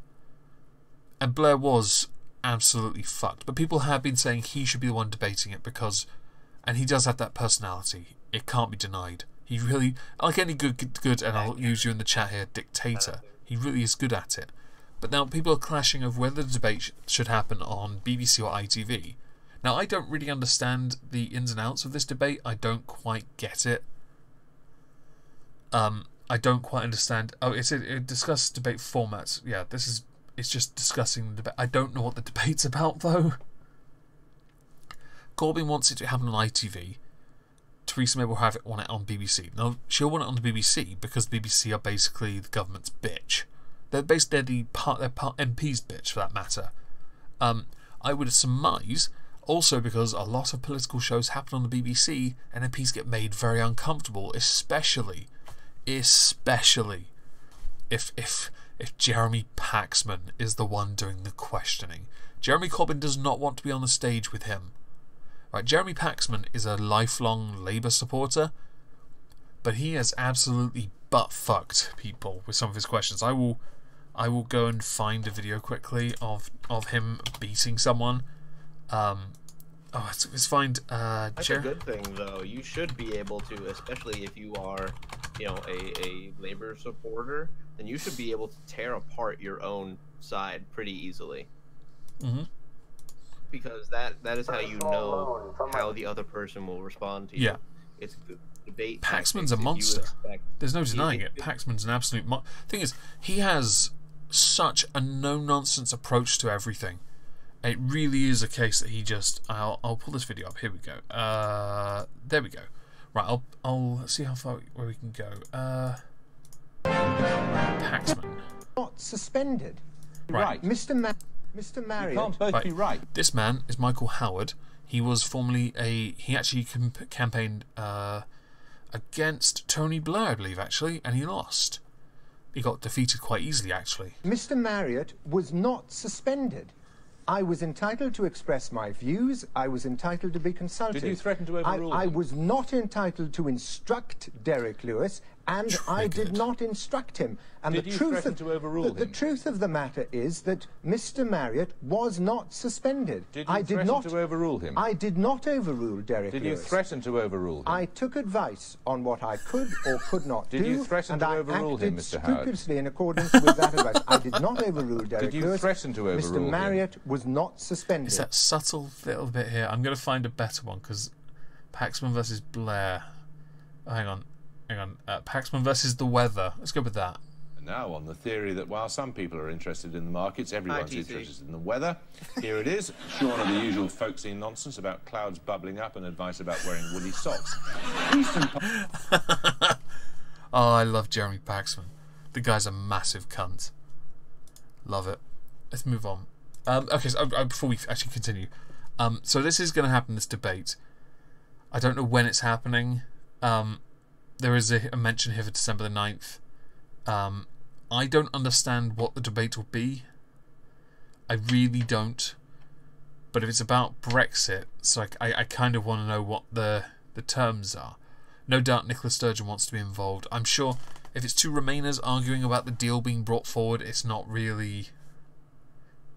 And Blair was absolutely fucked. But people have been saying he should be the one debating it because... And he does have that personality. It can't be denied. He really... Like any good, and I'll use you in the chat here, dictator. He really is good at it. But now people are clashing over whether the debate should happen on BBC or ITV. Now, I don't really understand the ins and outs of this debate. I don't quite get it. I don't quite understand. Oh, it discusses debate formats. Yeah, it's just discussing the debate. I don't know what the debate's about, though. Corbyn wants it to happen on ITV. Theresa May will want it on BBC. Now, she'll want it on the BBC because the BBC are basically the government's bitch. They're basically their MP's bitch, for that matter. I would surmise... Also because a lot of political shows happen on the BBC and MPs get made very uncomfortable, especially if Jeremy Paxman is the one doing the questioning. Jeremy Corbyn does not want to be on the stage with him. Right, Jeremy Paxman is a lifelong Labour supporter, but he has absolutely butt-fucked people with some of his questions. I will go and find a video quickly of him beating someone. Let's find That's a good thing, though. You should be able to, especially if you are, a Labour supporter, then you should be able to tear apart your own side pretty easily. Mm-hmm. Because that is how you know how the other person will respond to you. Yeah. It's the debate. Paxman's a monster. There's no denying it. Paxman's an absolute thing is, he has such a no-nonsense approach to everything. It really is a case that he just... I'll pull this video up. Here we go. There we go. Right, I'll see how far where we can go. Paxman. Not suspended. Right. Mr. Marriott. You can't both be right. This man is Michael Howard. He was formerly he actually campaigned against Tony Blair, I believe, actually, and he lost. He got defeated quite easily, actually. Mr. Marriott was not suspended. I was entitled to express my views. I was entitled to be consulted. Did you threaten to overrule I them? was not entitled to instruct Derek Lewis, and I did not instruct him. And Did you threaten to overrule him? The truth of the matter is that Mr. Marriott was not suspended. Did you threaten to overrule him? I did not overrule Derek Did Lewis. you threaten to overrule him? I took advice on what I could or could not do. Did you threaten to overrule him, Mr. Howard? Scrupulously in accordance with that advice. I did not overrule Derek Lewis. Did you threaten to overrule Mr. Marriott was not suspended. It's that subtle little bit here. I'm going to find a better one because Paxman versus Blair. Oh, hang on. Paxman versus the weather. Let's go with that. And now on the theory that while some people are interested in the markets, everyone's interested in the weather. Here it is, shorn of the usual folksy nonsense about clouds bubbling up and advice about wearing woolly socks. Oh, I love Jeremy Paxman. The guy's a massive cunt. Love it. Let's move on. Okay, so before we actually continue, so this is going to happen, this debate. I don't know when it's happening. There is a mention here for December the 9th. I don't understand what the debate will be. I really don't. But if it's about Brexit, so I kind of want to know what the terms are. No doubt Nicola Sturgeon wants to be involved. I'm sure if it's two Remainers arguing about the deal being brought forward, it's not really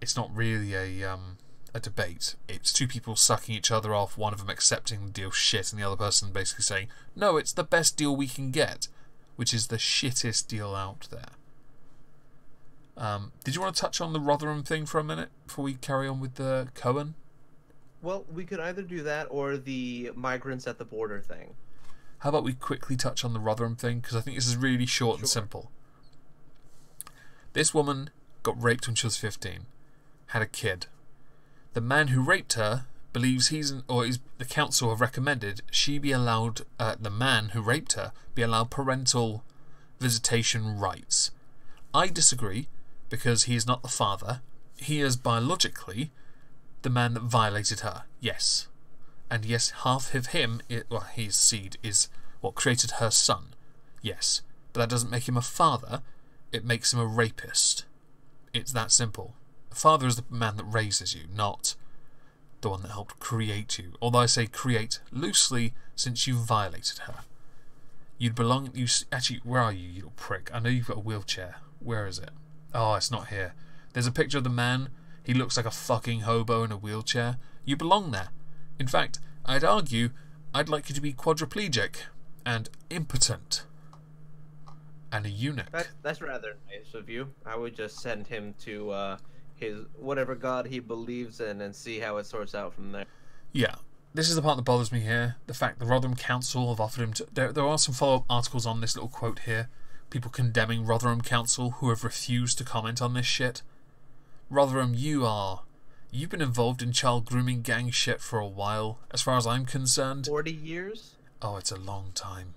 a debate. It's two people sucking each other off, one of them accepting the deal shit and the other person basically saying, no, it's the best deal we can get, which is the shittest deal out there. Did you want to touch on the Rotherham thing for a minute before we carry on with the Cohen? Well, we could either do that or the migrants at the border thing. How about we quickly touch on the Rotherham thing, because I think this is really short and simple. This woman got raped when she was 15, had a kid. The man who raped her believes the council have recommended she be allowed, the man who raped her, be allowed parental visitation rights. I disagree, because he is not the father. He is biologically the man that violated her, yes. And yes, half of him, his seed, is what created her son, yes. But that doesn't make him a father, it makes him a rapist. It's that simple. A father is the man that raises you, not the one that helped create you. Although I say create loosely, since you violated her. You'd belong... Actually, where are you, you little prick? I know you've got a wheelchair. Where is it? Oh, it's not here. There's a picture of the man. He looks like a fucking hobo in a wheelchair. You belong there. In fact, I'd argue I'd like you to be quadriplegic and impotent. And a eunuch. That's rather nice of you. I would just send him to his whatever god he believes in and see how it sorts out from there. Yeah. This is the part that bothers me here. The fact the Rotherham Council have offered him to... There are some follow-up articles on this little quote here. People condemning Rotherham Council who have refused to comment on this shit. Rotherham, you've been involved in child grooming gang shit for a while, as far as I'm concerned. 40 years? Oh, it's a long time.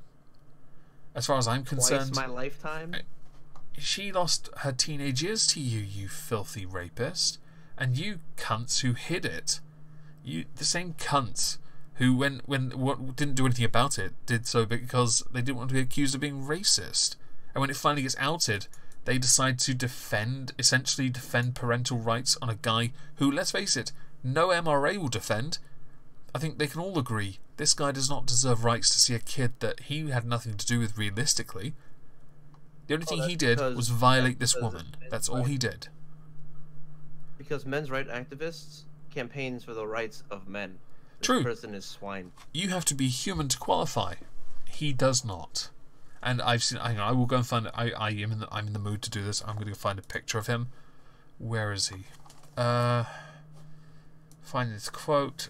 As far as I'm concerned... Twice my lifetime? She lost her teenage years to you, you filthy rapist. And you cunts who hid it. The same cunts who, when didn't do anything about it, did so because they didn't want to be accused of being racist. And when it finally gets outed, they decide to essentially defend parental rights on a guy who, let's face it, no MRA will defend. I think they can all agree this guy does not deserve rights to see a kid that he had nothing to do with realistically. The only thing he did was violate this woman. That's all he did. Because men's rights activists campaigns for the rights of men. This True. person is swine. You have to be human to qualify. He does not. And I've seen. I will go and find. I'm in the mood to do this. I'm going to go find a picture of him. Where is he? Find this quote.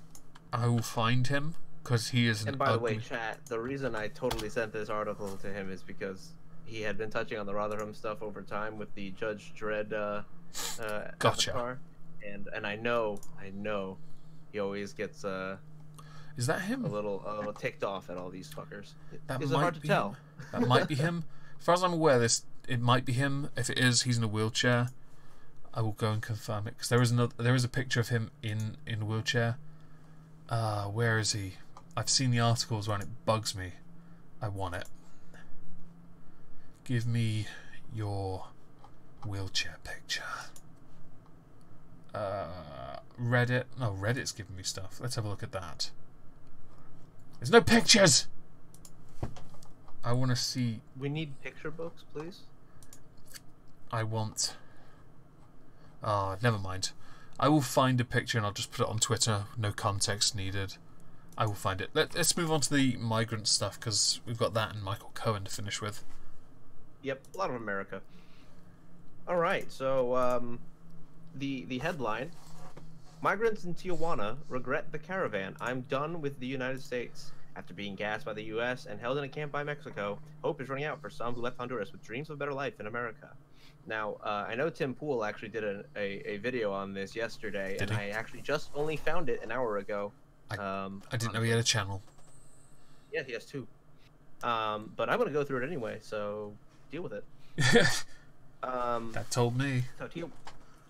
I will find him because he is. And by the way, chat. The reason I totally sent this article to him is because he had been touching on the Rotherham stuff over time with the Judge Dredd gotcha. Avatar. And I know he always gets is that him? A little ticked off at all these fuckers. That might hard to tell. That might be him. As far as I'm aware, it might be him. If it is, he's in a wheelchair. I will go and confirm it because there is a picture of him in a wheelchair. Where is he? I've seen the articles when it bugs me. I want it. Give me your wheelchair picture. Reddit. No, Reddit's giving me stuff. Let's have a look at that. There's no pictures! I want to see... We need picture books, please. I want... Oh, never mind. I will find a picture and I'll just put it on Twitter. No context needed. I will find it. Let's move on to the migrant stuff because we've got that and Michael Cohen to finish with. Yep, a lot of America. Alright, so... The headline, migrants in Tijuana regret the caravan. I'm done with the United States. After being gassed by the U.S. and held in a camp by Mexico, hope is running out for some who left Honduras with dreams of a better life in America. Now, I know Tim Pool actually did a video on this yesterday, and I actually just only found it an hour ago. I didn't know he had a channel. Yeah, he has two. But I'm going to go through it anyway, so deal with it. That told me. So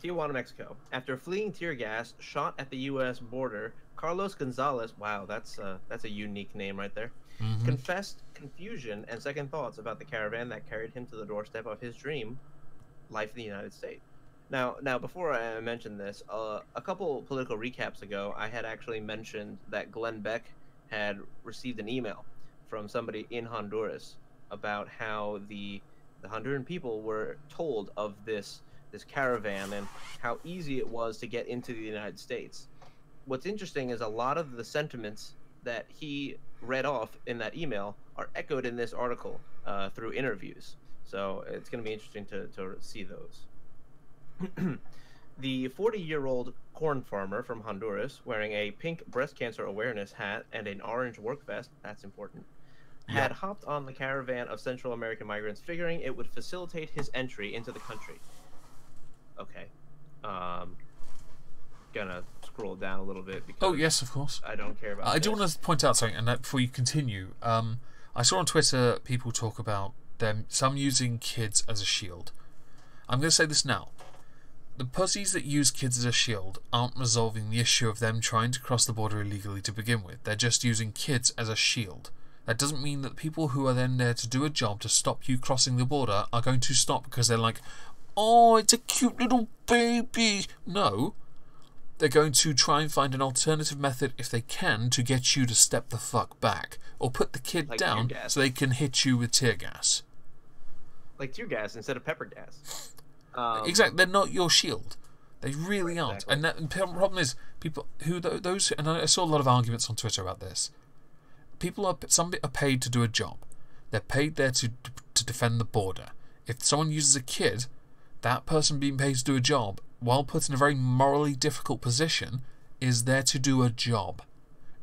Tijuana, Mexico. After fleeing tear gas shot at the U.S. border, Carlos Gonzalez, wow, that's a unique name right there, confessed confusion and second thoughts about the caravan that carried him to the doorstep of his dream life in the United States. Now, before I mention this, a couple political recaps ago, I had actually mentioned that Glenn Beck had received an email from somebody in Honduras about how the Honduran people were told of this caravan and how easy it was to get into the United States. What's interesting is a lot of the sentiments that he read off in that email are echoed in this article through interviews. So it's going to be interesting to see those. The 40-year-old corn farmer from Honduras, wearing a pink breast cancer awareness hat and an orange work vest, that's important, had hopped on the caravan of Central American migrants, figuring it would facilitate his entry into the country. okay. Gonna scroll down a little bit because Oh yes, of course. I don't care about I do this. want to point out something, and before you continue, I saw on Twitter people talk about some using kids as a shield. I'm going to say this now. The pussies that use kids as a shield aren't resolving the issue of them trying to cross the border illegally to begin with. They're just using kids as a shield. That doesn't mean that people who are then there to do a job to stop you crossing the border are going to stop because they're like, oh, it's a cute little baby. No. They're going to try and find an alternative method, if they can, to get you to step the fuck back. Or put the kid Like down tear gas. so they can hit you with tear gas. Like tear gas instead of pepper gas. Exactly, they're not your shield. They really aren't. Exactly. And the problem is, people who those, and I saw a lot of arguments on Twitter about this. Some are paid to do a job. They're paid there to defend the border. If someone uses a kid, that person being paid to do a job, while put in a very morally difficult position, is there to do a job.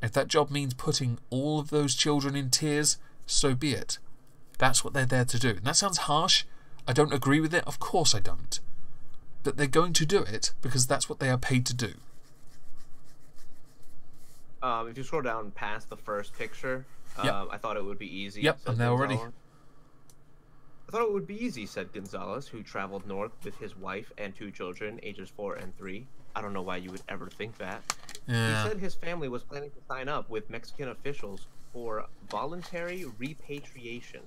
If that job means putting all of those children in tears, so be it. That's what they're there to do. And that sounds harsh. I don't agree with it. Of course I don't. But they're going to do it because that's what they are paid to do. If you scroll down past the first picture, Yep. I thought it would be easy. Yep, said I'm there already. Gonzalez. I thought it would be easy, said Gonzalez, who traveled north with his wife and 2 children, ages 4 and 3. I don't know why you would ever think that. Yeah. He said his family was planning to sign up with Mexican officials for voluntary repatriation.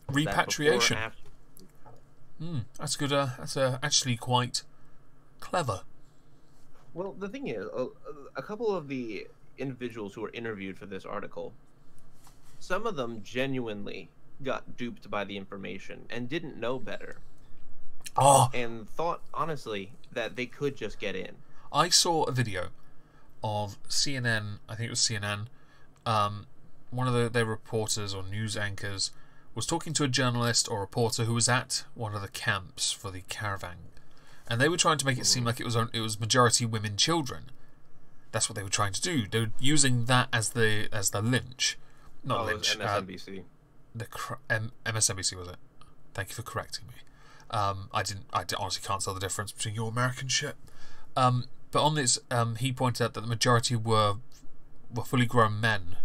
Repatriation. That before or after- That's good. That's actually quite clever. Well, the thing is, a couple of the individuals who were interviewed for this article, some of them genuinely got duped by the information and didn't know better. Oh, And thought, honestly, that they could just get in. I saw a video of CNN. I think it was CNN. One of their reporters or news anchors was talking to a journalist or reporter who was at one of the camps for the Caravan, and they were trying to make it seem like it was majority women, children. That's what they were trying to do. They were using that as the lynch, not lynch. It was MSNBC. MSNBC, was it? Thank you for correcting me. I honestly can't tell the difference between your American shit. But on this, he pointed out that the majority were fully grown men,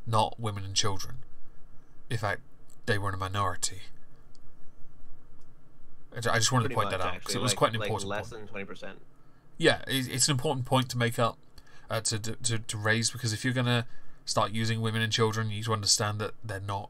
not women and children. In fact, they were in a minority. I just wanted to point that out because it was quite an important less point. than 20%. Yeah, it's an important point to make up, to raise, because if you're going to start using women and children, you need to understand that they're not.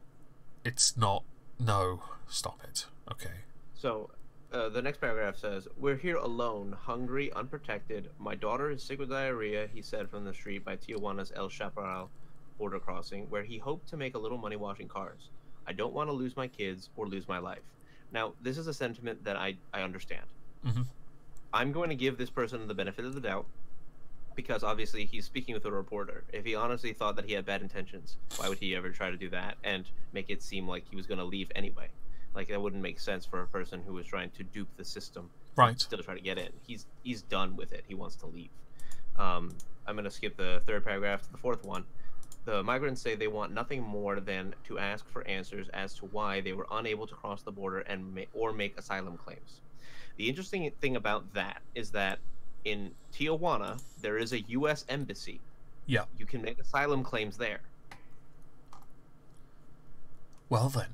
It's not. No, stop it. Okay. So, the next paragraph says, "We're here alone, hungry, unprotected. My daughter is sick with diarrhea," he said from the street by Tijuana's El Chaparral border crossing, where he hoped to make a little money washing cars. "I don't want to lose my kids or lose my life." Now, this is a sentiment that I understand. Mm-hmm. I'm going to give this person the benefit of the doubt, because obviously he's speaking with a reporter. If he honestly thought that he had bad intentions, why would he ever try to do that and make it seem like he was going to leave anyway? Like, that wouldn't make sense for a person who was trying to dupe the system. Right. Still try to get in. He's done with it. He wants to leave. I'm going to skip the third paragraph to the fourth one. The migrants say they want nothing more than to ask for answers as to why they were unable to cross the border and make asylum claims. The interesting thing about that is that in Tijuana, there is a U.S. embassy. Yeah. You can make asylum claims there. Well then.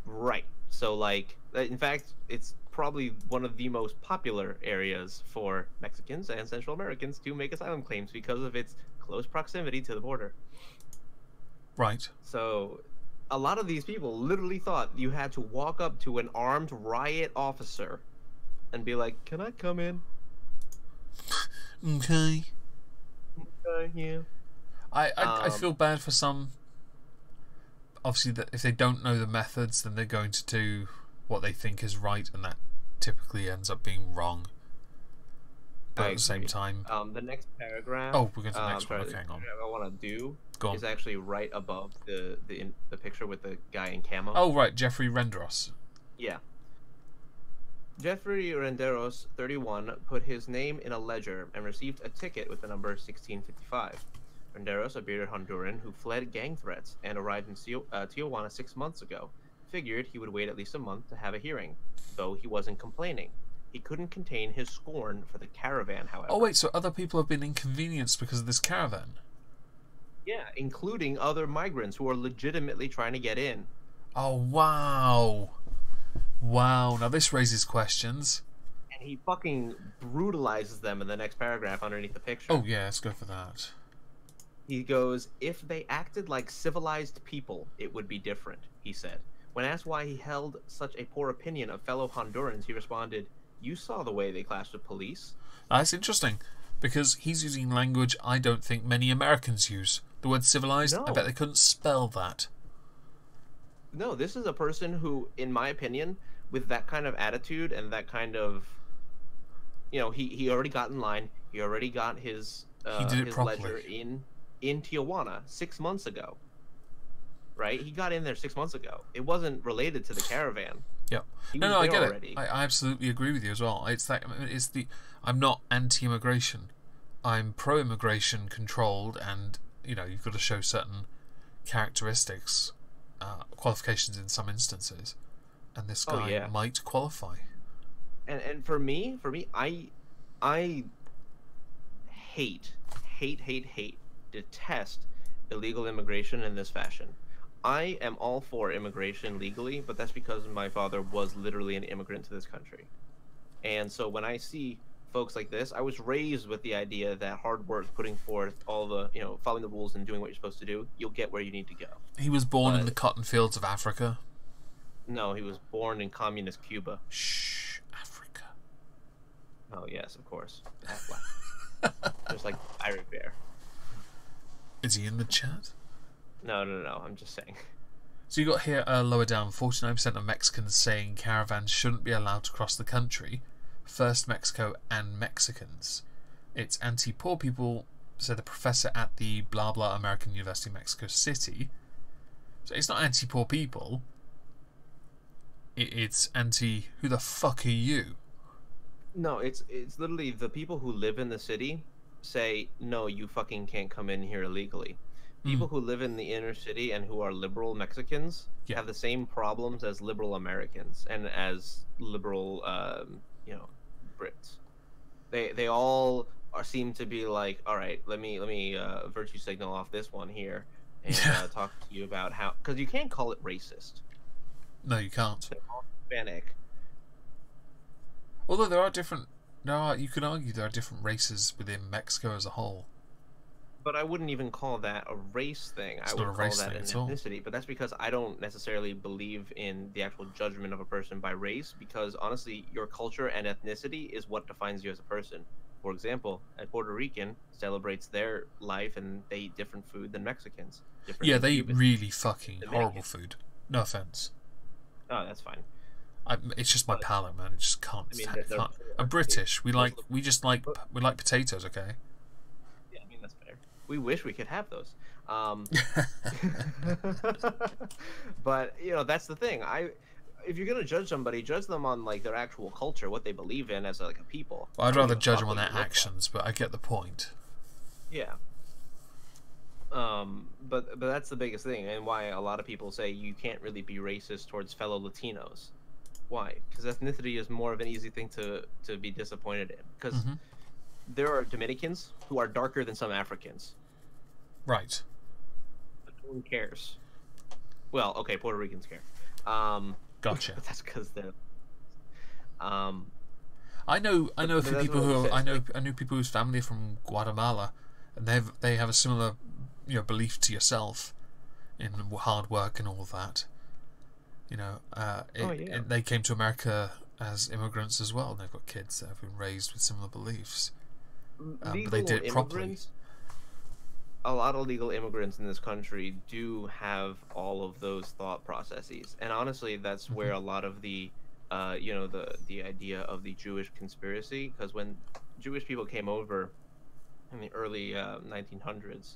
Right. So, like, in fact, it's probably one of the most popular areas for Mexicans and Central Americans to make asylum claims because of its close proximity to the border. Right. So, a lot of these people literally thought you had to walk up to an armed riot officer and be like, "Can I come in?" Okay. Yeah. I feel bad for some. Obviously, that if they don't know the methods, then they're going to do what they think is right, and that typically ends up being wrong. But at the same time, the next paragraph. oh, we're going to the next one. sorry, Okay, hang on. I want to do Go on. is actually right above the picture with the guy in camo. Oh, right, Jeffrey Renderos. Yeah. Jeffrey Renderos, 31, put his name in a ledger and received a ticket with the number 1655. Renderos, a bearded Honduran who fled gang threats and arrived in Tijuana 6 months ago, figured he would wait at least a month to have a hearing, though he wasn't complaining. He couldn't contain his scorn for the caravan, however. Oh wait, so other people have been inconvenienced because of this caravan? Yeah, including other migrants who are legitimately trying to get in. Oh wow. Wow, now this raises questions. And he fucking brutalizes them in the next paragraph underneath the picture. Oh yeah, let's go for that. He goes, "If they acted like civilized people, it would be different," he said. When asked why he held such a poor opinion of fellow Hondurans, he responded, "You saw the way they clashed with police." That's interesting, because he's using language I don't think many Americans use. The word civilized, No. I bet they couldn't spell that. No, this is a person who, in my opinion, with that kind of attitude and that kind of, you know, he already got in line. He already got his He did it his properly. ledger in Tijuana 6 months ago. Right? He got in there 6 months ago. It wasn't related to the caravan. Yep. He No, was I there get already. it. I absolutely agree with you as well. It's that. It's the. I'm not anti-immigration. I'm pro-immigration, controlled, and you know you've got to show certain characteristics, qualifications in some instances, and this guy yeah. might qualify. And for me, I hate, detest illegal immigration in this fashion. I am all for immigration legally, but that's because my father was literally an immigrant to this country. And so when I see folks like this, I was raised with the idea that hard work, putting forth all the, you know, following the rules and doing what you're supposed to do, you'll get where you need to go. He was born in But- the cotton fields of Africa. No, he was born in communist Cuba. Shh, Africa. Oh, yes, of course. Just like Pirate Bear. Is he in the chat? No, I'm just saying. So you got here lower down, 49% of Mexicans saying caravans shouldn't be allowed to cross the country. First Mexico and Mexicans. It's anti-poor people, said the professor at the blah blah American University of Mexico City. So it's not anti-poor people. It's anti, who the fuck are you? No, it's literally the people who live in the city say, no, you fucking can't come in here illegally. People who live in the inner city and who are liberal Mexicans have the same problems as liberal Americans and as liberal, you know, Brits. They all seem to be like, all right, let me virtue signal off this one here and talk to you about how, because you can't call it racist. No, you can't. Hispanic. Although there are different, you could argue there are different races within Mexico as a whole. But I wouldn't even call that a race thing. It's I not would a call race that thing an at all. ethnicity. But that's because I don't necessarily believe in the actual judgment of a person by race, because honestly, your culture and ethnicity is what defines you as a person. For example, a Puerto Rican celebrates their life and they eat different food than Mexicans. Yeah, they eat really fucking horrible food. No offense. Oh, that's fine. It's just my palate, man. It just can't. I mean, can't. I'm British. We just like potatoes. Okay. Yeah, I mean that's fair. We wish we could have those. But you know, that's the thing. If you're gonna judge somebody, judge them on like their actual culture, what they believe in as like a people. Well, I'd rather judge them on their actions, but I get the point. Yeah. But that's the biggest thing, and why a lot of people say you can't really be racist towards fellow Latinos. Why? Because ethnicity is more of an easy thing to be disappointed in. Because there are Dominicans who are darker than some Africans. Right. But no one cares. Well, okay, Puerto Ricans care. Gotcha. But that's because they're. I know a few people who I know people whose family are from Guatemala, and they have a similar, you know, belief to yourself in hard work and all of that. You know, they came to America as immigrants as well. And they've got kids that have been raised with similar beliefs, but they did it properly. A lot of legal immigrants in this country do have all of those thought processes, and honestly, that's where a lot of the, you know, the idea of the Jewish conspiracy, because when Jewish people came over in the early 1900s,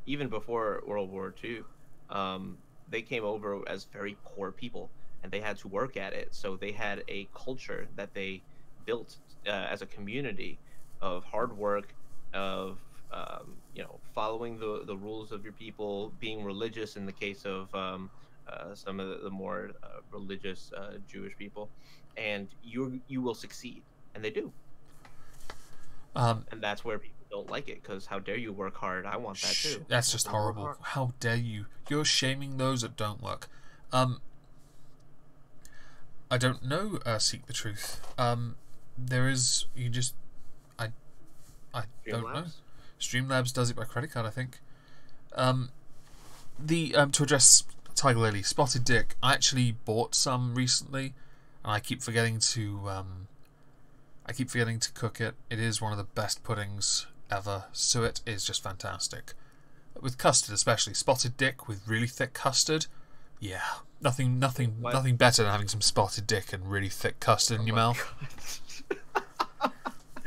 even before World War II, they came over as very poor people, and they had to work at it. So they had a culture that they built as a community of hard work, of you know, following the rules of your people, being religious in the case of some of the more religious Jewish people, and you will succeed, and they do. And that's where people don't like it, because how dare you work hard? I want that too. That's just horrible. How dare you? You're shaming those that don't work. I don't know. Seek the truth. There is. You just. I don't know. Streamlabs does it by credit card, I think. To address Tiger Lily, Spotted Dick. I actually bought some recently, and I keep forgetting to cook it. It is one of the best puddings ever. Suet is just fantastic. With custard especially. Spotted Dick with really thick custard. Yeah. Nothing better than having some Spotted Dick and really thick custard in your mouth.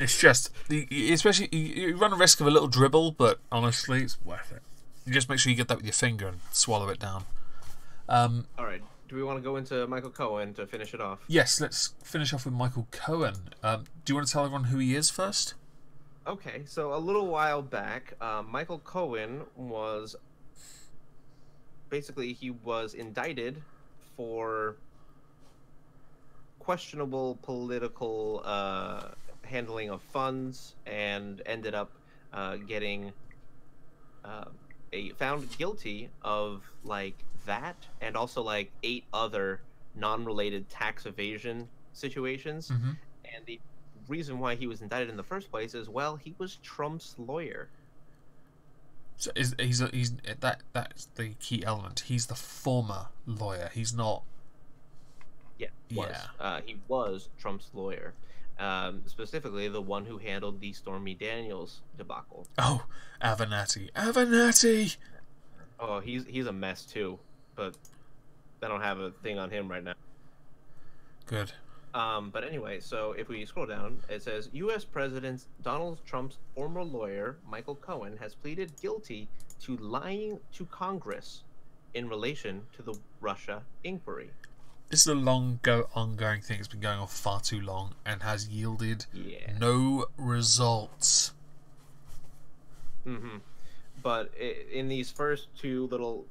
It's just, especially, you run a risk of a little dribble, but honestly, it's worth it. You just make sure you get that with your finger and swallow it down. Alright, do we want to go into Michael Cohen to finish it off? Yes, let's finish off with Michael Cohen. Do you want to tell everyone who he is first? Okay, so a little while back, Michael Cohen was... Basically, he was indicted for questionable political handling of funds, and ended up getting found guilty of like that, and also like 8 other non-related tax evasion situations. Mm-hmm. And the reason why he was indicted in the first place is, well, he was Trump's lawyer. So that's the key element. He's the former lawyer. He's not. Yeah. He was Trump's lawyer. Specifically the one who handled the Stormy Daniels debacle. Oh, Avenatti! Oh, he's a mess too, but I don't have a thing on him right now. Good. But anyway, so if we scroll down, it says U.S. President Donald Trump's former lawyer, Michael Cohen, has pleaded guilty to lying to Congress in relation to the Russia inquiry. This is a ongoing thing. It's been going on far too long and has yielded no results. Mm-hmm. But in these first 2 little,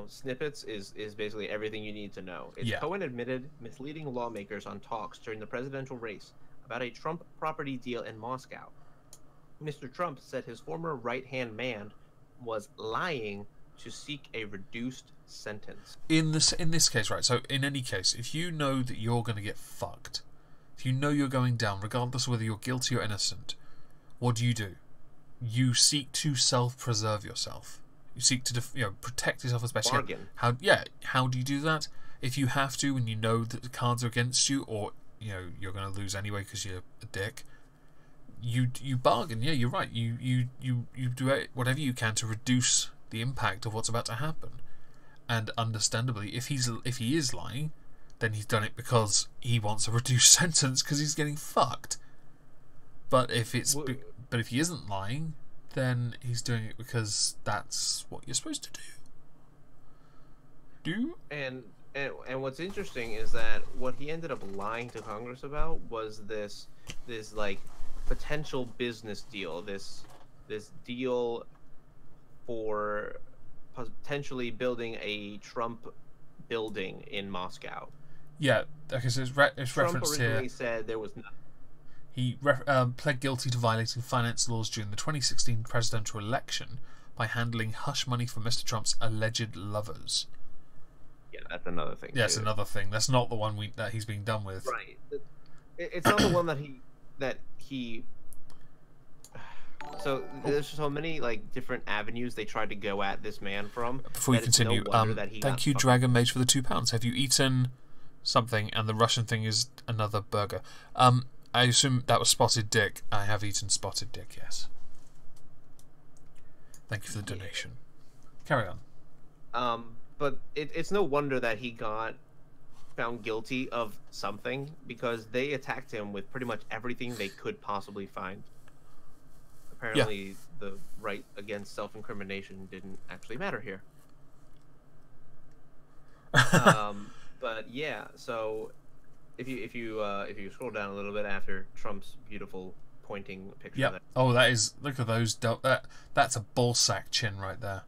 snippets is basically everything you need to know. Cohen admitted misleading lawmakers on talks during the presidential race about a Trump property deal in Moscow. Mr. Trump said his former right-hand man was lying to seek a reduced sentence. In this case, right, so in any case, if you know that you're going to get fucked, if you know you're going down, regardless of whether you're guilty or innocent, what do? You seek to self-preserve yourself. You seek to protect yourself as best you can. How do you do that? If you have to, and you know that the cards are against you, or you're going to lose anyway because you're a dick, you bargain. Yeah, you're right. You do whatever you can to reduce the impact of what's about to happen. And understandably, if he is lying, then he's done it because he wants a reduced sentence because he's getting fucked. But if he isn't lying, then he's doing it because that's what you're supposed to do. And what's interesting is that what he ended up lying to Congress about was this like potential business deal, this deal for potentially building a Trump building in Moscow. Yeah, because it's Trump referenced here. Trump originally said there was nothing. He pled guilty to violating finance laws during the 2016 presidential election by handling hush money for Mr. Trump's alleged lovers. Yeah, that's another thing. Yeah, that's another thing. That's not the one that he's being done with. Right. It's not the one that he. So there's so many like different avenues they tried to go at this man from. Before you continue, thank you, Dragon Mage, for the £2. Have you eaten something? And the Russian thing is another burger. I assume that was Spotted Dick. I have eaten Spotted Dick, yes. Thank you for the donation. Carry on. But it's no wonder that he got found guilty of something, because they attacked him with pretty much everything they could possibly find. Apparently, the right against self-incrimination didn't actually matter here. But yeah, so if you scroll down a little bit after Trump's beautiful pointing picture. Yep. Oh, that is, look at those. That's a ballsack chin right there.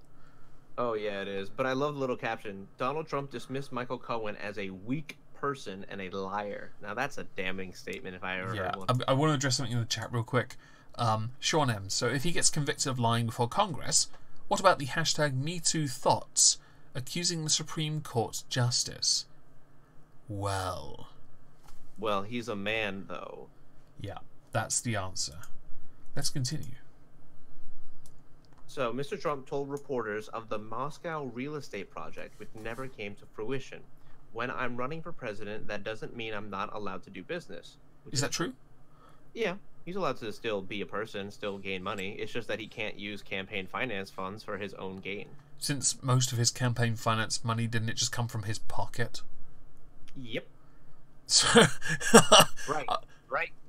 Oh yeah, it is. But I love the little caption. Donald Trump dismissed Michael Cohen as a weak person and a liar. Now that's a damning statement if I ever heard one. I want to address something in the chat real quick. Sean M. So if he gets convicted of lying before Congress, what about the hashtag #MeTooThoughts accusing the Supreme Court justice? Well, he's a man though. Yeah, that's the answer. Let's continue. So, Mr. Trump told reporters of the Moscow real estate project, which never came to fruition. When I'm running for president, that doesn't mean I'm not allowed to do business. Is that true? Yeah, he's allowed to still be a person, still gain money. It's just that he can't use campaign finance funds for his own gain. Since most of his campaign finance money, didn't it just come from his pocket? Yep. So right.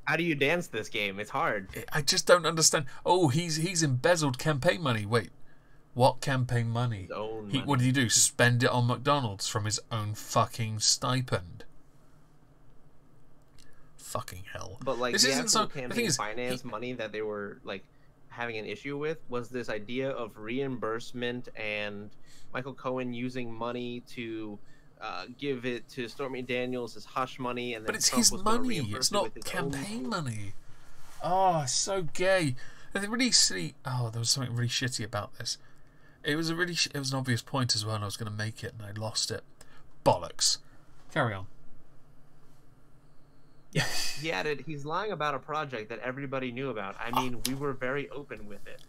How do you dance this game? It's hard. I just don't understand. Oh, he's embezzled campaign money. Wait, what campaign money? His own money. What did he do? Spend it on McDonald's from his own fucking stipend? Fucking hell. But like this the isn't actual so. campaign The thing is, finance money that they were like having an issue with was this idea of reimbursement and Michael Cohen using money to give it to Stormy Daniels as hush money, and then but it's Trump his was gonna money. reimburse It's it not with his campaign own money. Oh, so gay. And really silly. Oh, there was something really shitty about this. It was it was an obvious point as well, and I was going to make it, and I lost it. Bollocks. Carry on. Yeah, he added, he's lying about a project that everybody knew about. I mean, we were very open with it.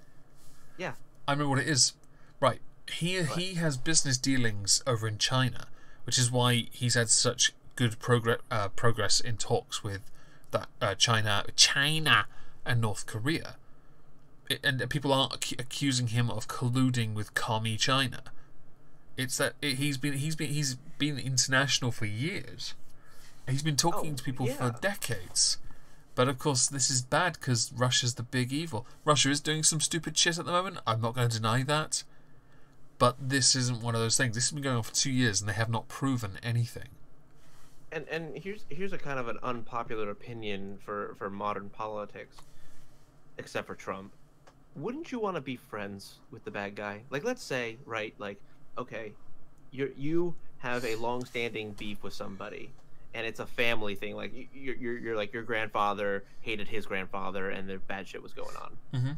Yeah. I remember what it is. Right. He has business dealings over in China, which is why he's had such good progress in talks with that China and North Korea. And people aren't accusing him of colluding with commie China. It's that he's been international for years. He's been talking to people for decades. But of course this is bad because Russia's the big evil. Russia is doing some stupid shit at the moment. I'm not going to deny that. But this isn't one of those things. This has been going on for 2 years and they have not proven anything. And here's a kind of an unpopular opinion for modern politics, except for Trump. Wouldn't you want to be friends with the bad guy? Like, let's say, right, like, okay, you have a long-standing beef with somebody, and it's a family thing. Like, you're like, your grandfather hated his grandfather, and the bad shit was going on. Mm-hmm.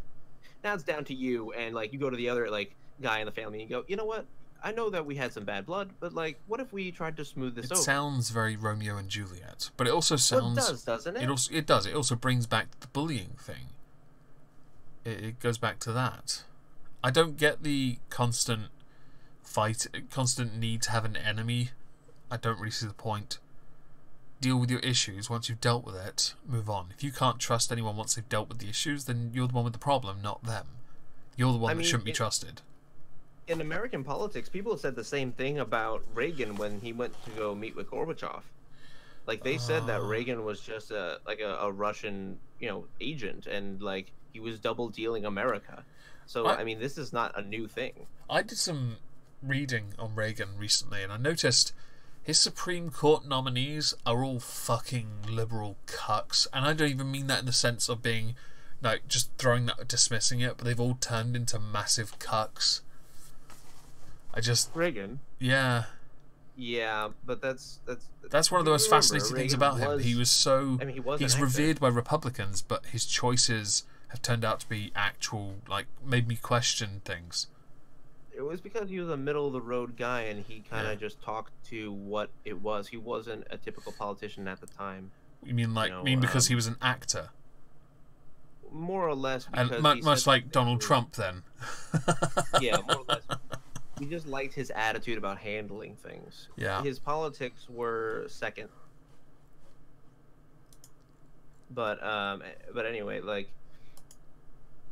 Now it's down to you, and like, you go to the other like guy in the family, and you go, you know what? I know that we had some bad blood, but like, what if we tried to smooth this over? It sounds very Romeo and Juliet, but it also sounds. Well, it does, doesn't it? It does. It also brings back the bullying thing. It goes back to that. I don't get the constant need to have an enemy. I don't really see the point. Deal with your issues. Once you've dealt with it, move on. If you can't trust anyone once they've dealt with the issues, then you're the one with the problem, not them. You're the one that shouldn't be trusted. In American politics, people have said the same thing about Reagan when he went to go meet with Gorbachev. Like, they said that Reagan was just a Russian, agent, and like he was double dealing America. So I mean, this is not a new thing. I did some reading on Reagan recently, and I noticed his Supreme Court nominees are all fucking liberal cucks, and I don't even mean that in the sense of being like just dismissing it, but they've all turned into massive cucks. Reagan. Yeah, but that's one of the most fascinating things about him. He was so. I mean, he's revered by Republicans, but his choices have turned out to be made me question things. It was because he was a middle of the road guy, and he kind of just talked to what it was. He wasn't a typical politician at the time. You mean because he was an actor? More or less. And much like Donald Trump, then. Yeah, more or less. He just liked his attitude about handling things. Yeah. His politics were second. But anyway, like,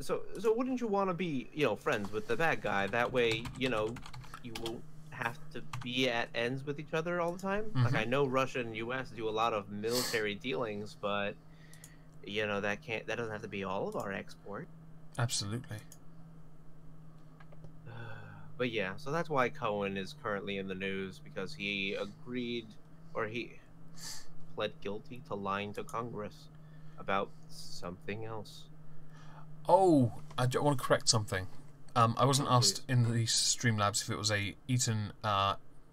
so wouldn't you want to be, friends with the bad guy? That way, you won't have to be at ends with each other all the time. Mm-hmm. Like, I know Russia and U.S. do a lot of military dealings, but that doesn't have to be all of our export. Absolutely. But yeah, so that's why Cohen is currently in the news, because he agreed, or he pled guilty to lying to Congress about something else. Oh, I want to correct something. I wasn't asked in the Streamlabs if it was a eaten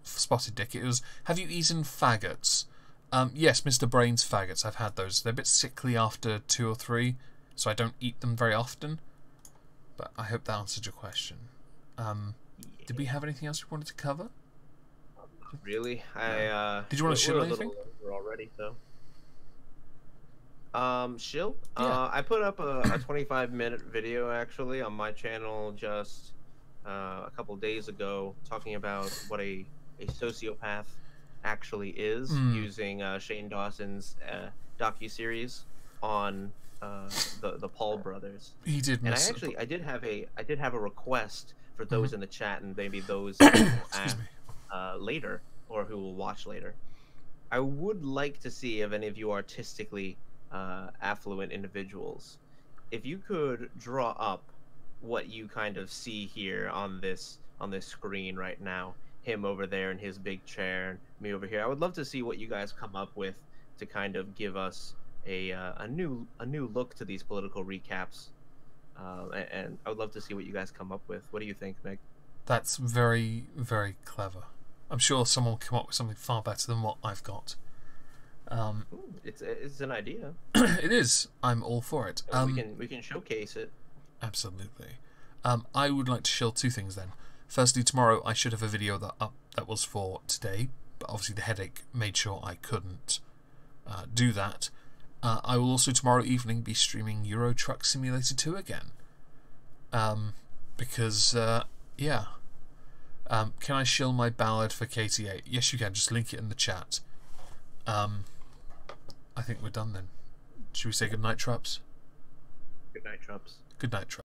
spotted dick. It was, have you eaten faggots? Yes, Mr. Brain's faggots. I've had those. They're a bit sickly after 2 or 3, so I don't eat them very often. But I hope that answered your question. Did we have anything else we wanted to cover? Really? Did you want to shill anything? We're already, so. Shill? Yeah. I put up a 25-minute video actually on my channel just a couple days ago, talking about what a sociopath actually is, using Shane Dawson's docu-series on the Paul brothers. He did miss. And I did have a request for those in the chat, and maybe those who will ask later, or who will watch later. I would like to see if any of you artistically affluent individuals, if you could draw up what you kind of see here on this screen right now, him over there in his big chair, and me over here. I would love to see what you guys come up with to kind of give us a new look to these political recaps. And I would love to see what you guys come up with. What do you think, Meg? That's very, very clever. I'm sure someone will come up with something far better than what I've got. It's an idea. It is. I'm all for it. We can showcase it. Absolutely. I would like to shill 2 things then. Firstly, tomorrow I should have a video that was for today, but obviously the headache made sure I couldn't do that. I will also tomorrow evening be streaming Euro Truck Simulator 2 again. Because, yeah. Can I shill my ballad for KT8? Yes, you can. Just link it in the chat. I think we're done then. Should we say good night, Trups? Good night, Trups. Good night, Trups.